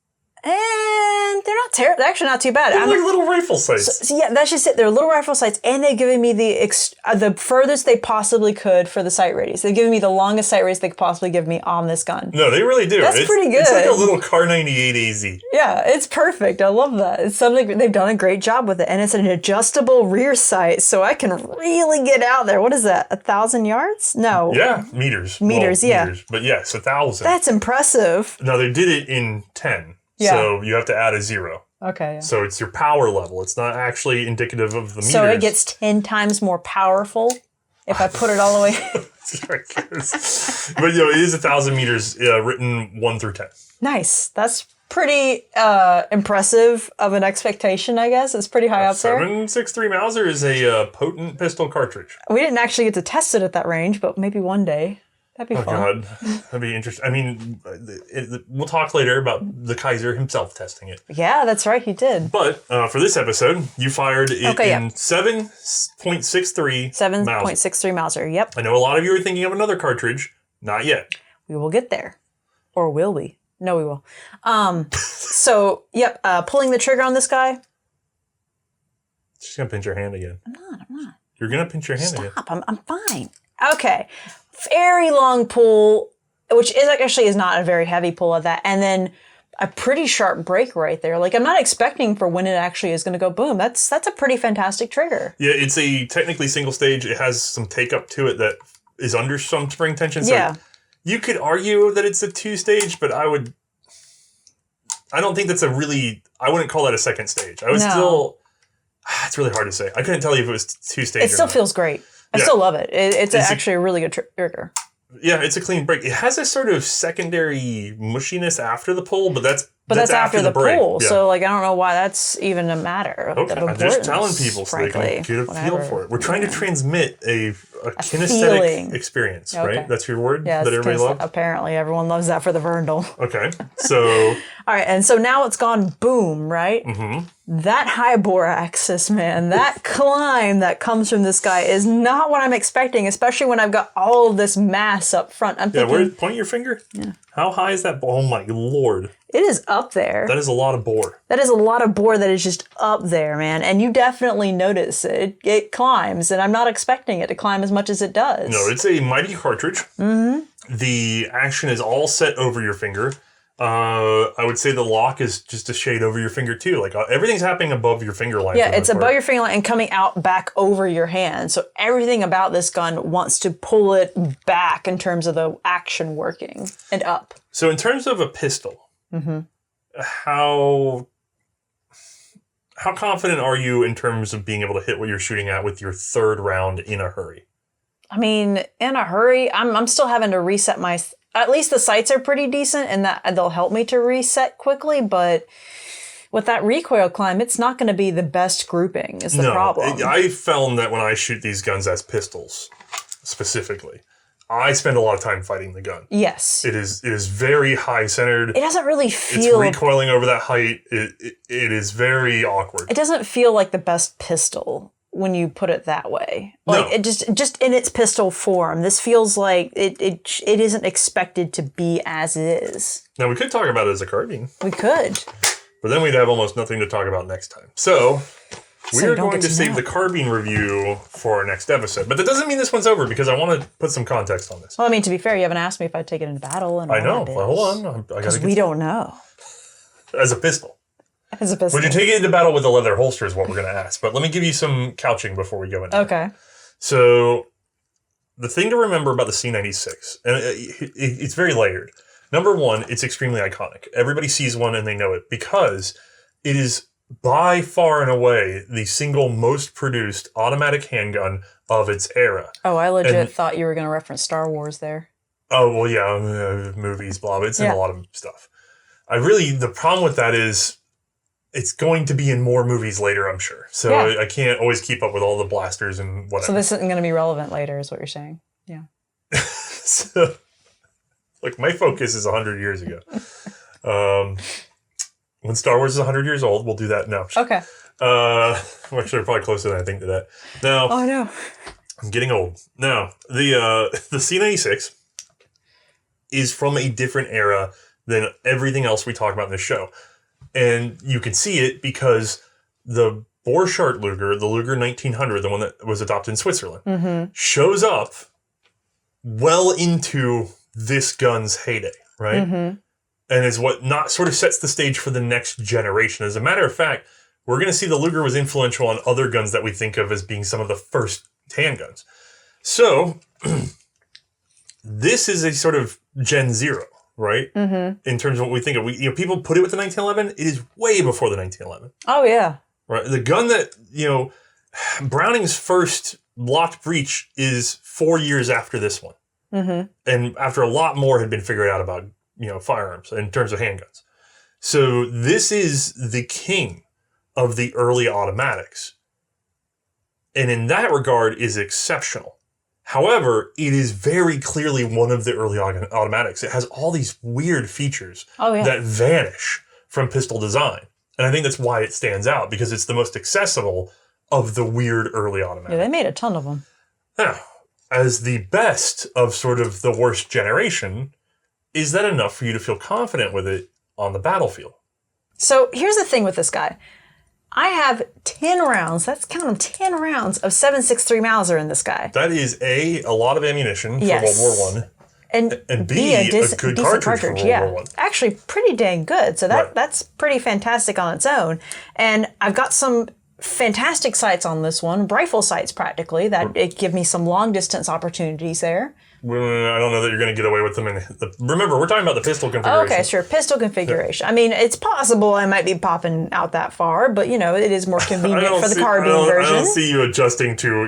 and they're not terrible. They're actually not too bad.
They're like little rifle sights.
So yeah, that's just it. They're little rifle sights, and they've given me the furthest they possibly could for the sight radius. They've given me the longest sight radius they could possibly give me on this gun.
No, they really do.
That's pretty good.
It's like a little Car 98 AZ.
Yeah, it's perfect. I love that. It's something they've done a great job with it, and it's an adjustable rear sight, so I can really get out there. What is that? 1,000 yards? No.
Yeah, meters.
Meters,
well,
yeah.
Meters, but yes, 1,000.
That's impressive.
Now they did it in 10.
Yeah.
So you have to add a 0.
Okay. Yeah.
So it's your power level. It's not actually indicative of the meters.
So it gets 10 times more powerful if I put it all the way.
But it is 1,000 meters written 1 through 10.
Nice. That's pretty impressive of an expectation, I guess. It's pretty high up there.
7.63 Mauser is a potent pistol cartridge.
We didn't actually get to test it at that range, but maybe one day. That'd be fun.
God, that'd be interesting. I mean, we'll talk later about the Kaiser himself testing it.
Yeah, that's right, he did.
But for this episode, you fired it in 7.63
7.63 Mauser, yep.
I know a lot of you are thinking of another cartridge. Not yet.
We will get there. Or will we? No, we will. So, yep, pulling the trigger on this guy.
She's going to pinch your hand again.
I'm not.
You're going to pinch your hand again.
Stop, I'm fine. Okay. Very long pull, which is not a very heavy pull of that. And then a pretty sharp break right there. Like, I'm not expecting for when it actually is going to go boom. That's a pretty fantastic trigger.
Yeah, it's a technically single stage. It has some take up to it that is under some spring tension. So
yeah.
You could argue that it's a 2-stage, but I don't think that's I wouldn't call that a second stage. It's really hard to say. I couldn't tell you if it was 2-stage.
It still feels great. I still love it. It's actually a really good trigger.
Yeah, it's a clean break. It has a sort of secondary mushiness after the pull, but that's
after the
break.
pull.
Yeah.
So, I don't know why that's even a matter.
Okay, I'm just telling people so they can get a feel for it. We're trying to transmit a kinesthetic
feeling.
Experience,
Okay.
right? That's your word
Yeah,
that everybody loves?
Apparently, everyone loves that for the Verndl.
Okay, so...
All right, and so now it's gone boom, right? Mm-hmm. That high bore axis, man, that climb that comes from this guy is not what I'm expecting, especially when I've got all of this mass up front. I'm thinking...
point your finger? Yeah. How high is that? Oh my lord.
It is up there.
That is a lot of bore.
That is a lot of bore that is just up there, man. And you definitely notice it. It climbs, and I'm not expecting it to climb as much as it does.
No, it's a mighty cartridge. Mm-hmm. The action is all set over your finger. I would say the lock is just a shade over your finger too. Like everything's happening above your finger line.
Yeah, it's above your finger line and coming out back over your hand. So everything about this gun wants to pull it back in terms of the action working and up.
So in terms of a pistol, mm-hmm. how confident are you in terms of being able to hit what you're shooting at with your third round in a hurry?
I mean, in a hurry, I'm still having to reset my... At least the sights are pretty decent, and that they'll help me to reset quickly, but with that recoil climb, it's not going to be the best grouping is the problem.
I found that when I shoot these guns as pistols, specifically, I spend a lot of time fighting the gun.
Yes.
It is very high-centered.
It doesn't really feel...
It's recoiling over that height. It is very awkward.
It doesn't feel like the best pistol when you put it that way. Like, it just in its pistol form, this feels like it isn't expected to be as is.
Now, we could talk about it as a carbine.
We could.
But then we'd have almost nothing to talk about next time. So we're going to save the carbine review for our next episode. But that doesn't mean this one's over, because I want to put some context on this.
Well, I mean, to be fair, you haven't asked me if I'd take it into battle. And
I know. Well, hold on.
Because we don't know.
As a pistol.
As a pistol.
Would you take it into battle with a leather holster is what we're going to ask. But let me give you some couching before we go into
Okay.
it. So the thing to remember about the C96, and it's very layered. Number one, it's extremely iconic. Everybody sees one and they know it because it is by far and away the single most produced automatic handgun of its era.
Oh, I legit thought you were going to reference Star Wars there.
Oh, well, yeah, movies, blah, but it's in a lot of stuff. The problem with that is it's going to be in more movies later, I'm sure. So I can't always keep up with all the blasters and whatever.
So this isn't going to be relevant later is what you're saying. Yeah.
So, like, my focus is 100 years ago. When Star Wars is 100 years old, we'll do that now.
Okay.
Actually, probably closer than I think to that. Now,
oh, no.
I'm getting old. Now, the C96 is from a different era than everything else we talk about in this show. And you can see it because the Borchardt Luger, the Luger 1900, the one that was adopted in Switzerland, shows up well into this gun's heyday, right? And is what sort of sets the stage for the next generation. As a matter of fact, we're going to see the Luger was influential on other guns that we think of as being some of the first handguns. So, this is a sort of Gen Zero, right? In terms of what we think of. People put it with the 1911. It is way before the 1911.
Oh, yeah.
Right. The gun that, Browning's first locked breech is 4 years after this one. And after a lot more had been figured out about, firearms in terms of handguns. So this is the king of the early automatics. And in that regard is exceptional. However, it is very clearly one of the early automatics. It has all these weird features that vanish from pistol design. And I think that's why it stands out, because it's the most accessible of the weird early automatics.
Yeah, they made a ton of them.
Now, as the best of sort of the worst generation, is that enough for you to feel confident with it on the battlefield?
So here's the thing with this guy. I have 10 rounds, count them, 10 rounds of 7.63 Mauser in this guy.
That is a lot of ammunition for World War I. And B, a good cartridge for World War I.
Actually, pretty dang good. So that's pretty fantastic on its own. And I've got some fantastic sights on this one, rifle sights practically, that it give me some long distance opportunities there.
I don't know that you're going to get away with them. Remember, we're talking about the pistol configuration.
Okay, sure. Pistol configuration. Yeah. I mean, it's possible I might be popping out that far, but, it is more convenient for the carbine version.
I don't see you adjusting to,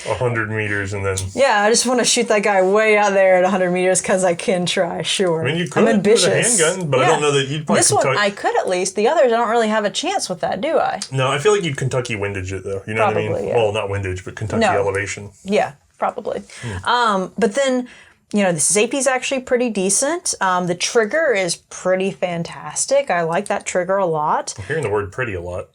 100 meters and then...
Yeah, I just want to shoot that guy way out there at 100 meters because I can try, sure.
I mean, you could with a handgun, but I don't know that you'd probably...
This one, I could at least. The others, I don't really have a chance with that, do I?
No, I feel like you'd Kentucky windage it, though. You know
Probably,
what I mean?
Yeah.
Well, not windage, but Kentucky elevation.
Yeah. Probably. But then, the Zappy is actually pretty decent. The trigger is pretty fantastic. I like that trigger a lot.
I'm hearing the word pretty a lot.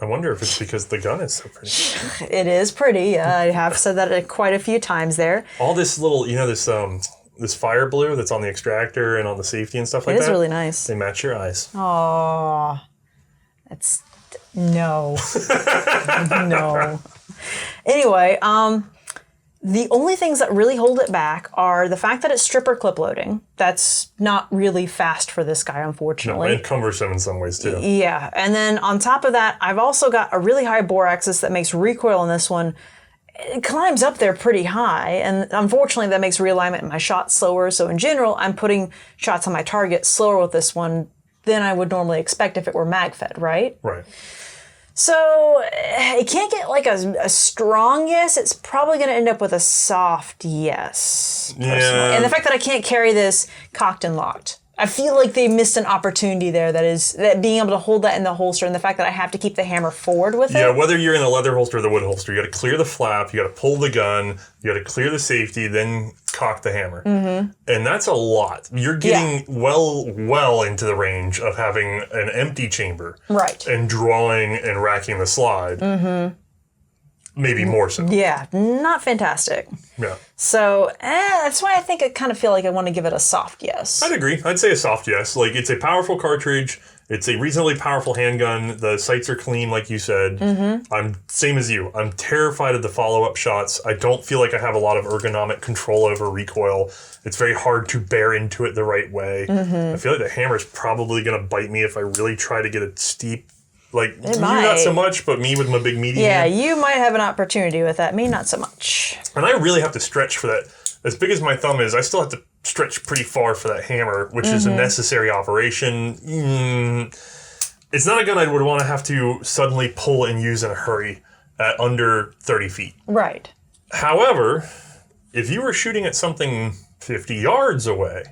I wonder if it's because the gun is so pretty.
It is pretty. I have said that quite a few times there.
All this little, this fire blue that's on the extractor and on the safety and stuff like that.
It is really nice.
They match your eyes.
Oh, that's... No. No. Anyway, the only things that really hold it back are the fact that it's stripper clip loading. That's not really fast for this guy, unfortunately.
No, and cumbersome in some ways, too.
Yeah, and then on top of that, I've also got a really high bore axis that makes recoil in this one. It climbs up there pretty high, and unfortunately that makes realignment in my shots slower. So in general, I'm putting shots on my target slower with this one than I would normally expect if it were mag-fed, right?
Right.
So it can't get like a strong yes. It's probably going to end up with a soft yes. Personally.
Yeah.
And the fact that I can't carry this cocked and locked. I feel like they missed an opportunity there that being able to hold that in the holster, and the fact that I have to keep the hammer forward with it.
Yeah, whether you're in the leather holster or the wood holster, you got to clear the flap, you got to pull the gun, you got to clear the safety, then cock the hammer. Mm-hmm. And that's a lot. You're getting well into the range of having an empty chamber.
Right.
And drawing and racking the slide. Mm-hmm. Maybe more so.
Yeah, not fantastic.
Yeah.
So that's why I think I kind of feel like I want to give it a soft yes.
I'd agree. I'd say a soft yes. Like, it's a powerful cartridge. It's a reasonably powerful handgun. The sights are clean, like you said. Mm-hmm. I'm same as you. I'm terrified of the follow-up shots. I don't feel like I have a lot of ergonomic control over recoil. It's very hard to bear into it the right way. Mm-hmm. I feel like the hammer's probably going to bite me if I really try to get a steep... Like, you not so much, but me with my big medium.
Yeah, you might have an opportunity with that. Me, not so much.
And I really have to stretch for that. As big as my thumb is, I still have to stretch pretty far for that hammer, which is a necessary operation. It's not a gun I would want to have to suddenly pull and use in a hurry at under 30 feet.
Right.
However, if you were shooting at something 50 yards away,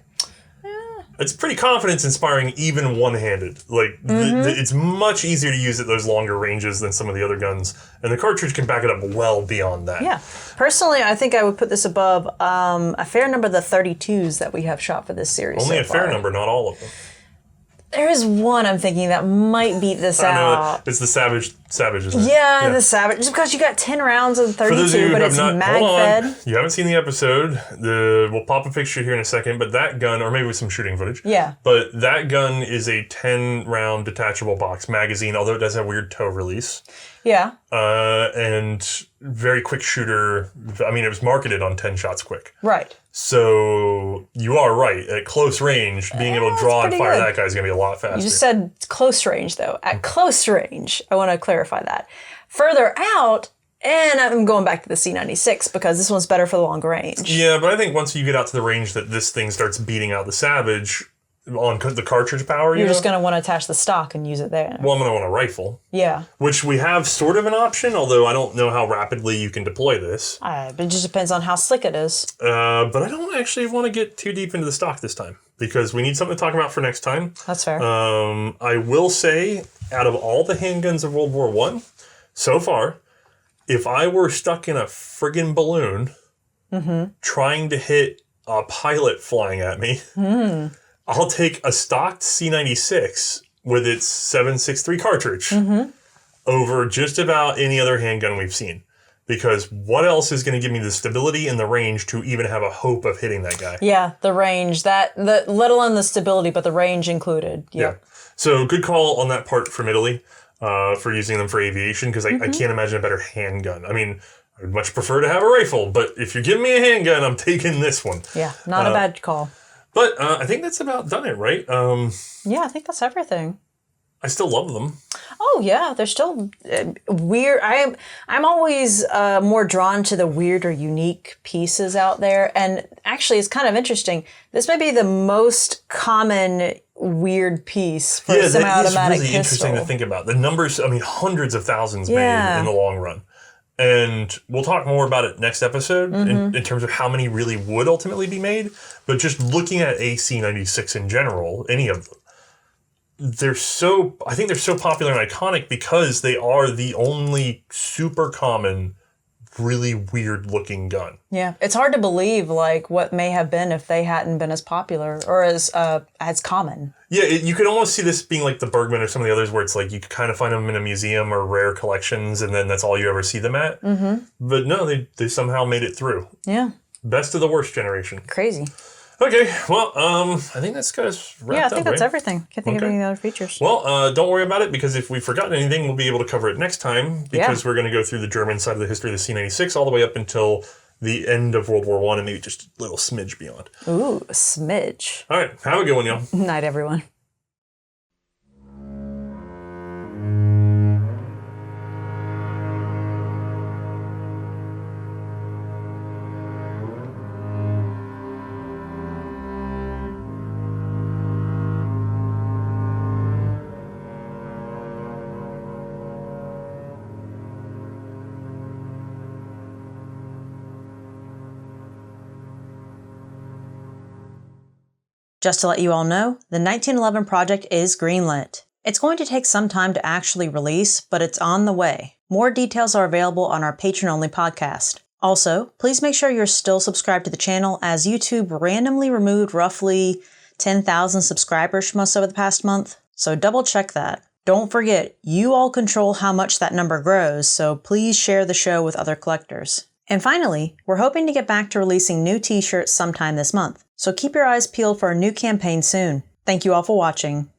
it's pretty confidence-inspiring even one-handed. Like, it's much easier to use at those longer ranges than some of the other guns, and the cartridge can back it up well beyond that.
Yeah. Personally, I think I would put this above a fair number of the 32s that we have shot for this series.
Only
so
a fair
far.
number, not all of them.
There is one I'm thinking that might beat this
I know
out.
it's the Savage, isn't it?
Yeah, the Savage. Just because you got 10 rounds of 32,
For those of you who
but
have
it's
not,
mag
hold
fed.
on. You haven't seen the episode. We'll pop a picture here in a second, but that gun, or maybe with some shooting footage.
Yeah.
But that gun is a 10-round detachable box magazine, although it does have a weird tow release.
Yeah.
And very quick shooter. I mean, it was marketed on 10 shots quick.
Right.
So you are right. At close range, being able to draw and fire that guy is going to be a lot faster.
You just said close range, though. At close range, I want to clarify that. Further out, and I'm going back to the C96 because this one's better for the longer range.
Yeah, but I think once you get out to the range that this thing starts beating out the Savage on the cartridge power,
You're just going to want to attach the stock and use it there.
Well, I'm going to want a rifle.
Yeah.
Which we have sort of an option, although I don't know how rapidly you can deploy this.
But it just depends on how slick it is.
But I don't actually want to get too deep into the stock this time because we need something to talk about for next time.
That's fair.
I will say, out of all the handguns of World War I, so far, if I were stuck in a friggin' balloon trying to hit a pilot flying at me, I'll take a stocked C96 with its 7.63 cartridge over just about any other handgun we've seen. Because what else is going to give me the stability and the range to even have a hope of hitting that guy?
Yeah, the range. Let alone the stability, but the range included.
Yeah. So good call on that part from Italy for using them for aviation, because I can't imagine a better handgun. I mean, I'd much prefer to have a rifle, but if you're giving me a handgun, I'm taking this one.
Yeah, not a bad call.
But I think that's about done it, right?
Yeah, I think that's everything.
I still love them.
Oh yeah, they're still weird. I'm always more drawn to the weird or unique pieces out there, and actually, it's kind of interesting. This may be the most common weird piece for a semi-automatic
that is really
pistol.
interesting to think about. The numbers, I mean, hundreds of thousands made in the long run. And we'll talk more about it next episode in terms of how many really would ultimately be made. But just looking at a C96 in general, any of them, I think they're so popular and iconic because they are the only super common, really weird looking gun.
Yeah, it's hard to believe like what may have been if they hadn't been as popular or as common.
Yeah, you could almost see this being like the Bergman or some of the others where it's like you could kind of find them in a museum or rare collections and then that's all you ever see them at. But no, they somehow made it through.
Yeah.
Best of the worst generation.
Crazy.
Okay, well, I think that's got us wrapped up,
Yeah, I think that's
right?
everything. Can't think of any other features.
Well, don't worry about it because if we've forgotten anything, we'll be able to cover it next time because we're going to go through the German side of the history of the C96 all the way up until the end of World War I and maybe just a little smidge beyond.
Ooh, a smidge.
All right, have a good one, y'all.
Night, everyone. Just to let you all know, the 1911 project is greenlit. It's going to take some time to actually release, but it's on the way. More details are available on our patron-only podcast. Also, please make sure you're still subscribed to the channel as YouTube randomly removed roughly 10,000 subscribers from us over the past month, so double check that. Don't forget, you all control how much that number grows, so please share the show with other collectors. And finally, we're hoping to get back to releasing new t-shirts sometime this month, so keep your eyes peeled for a new campaign soon. Thank you all for watching.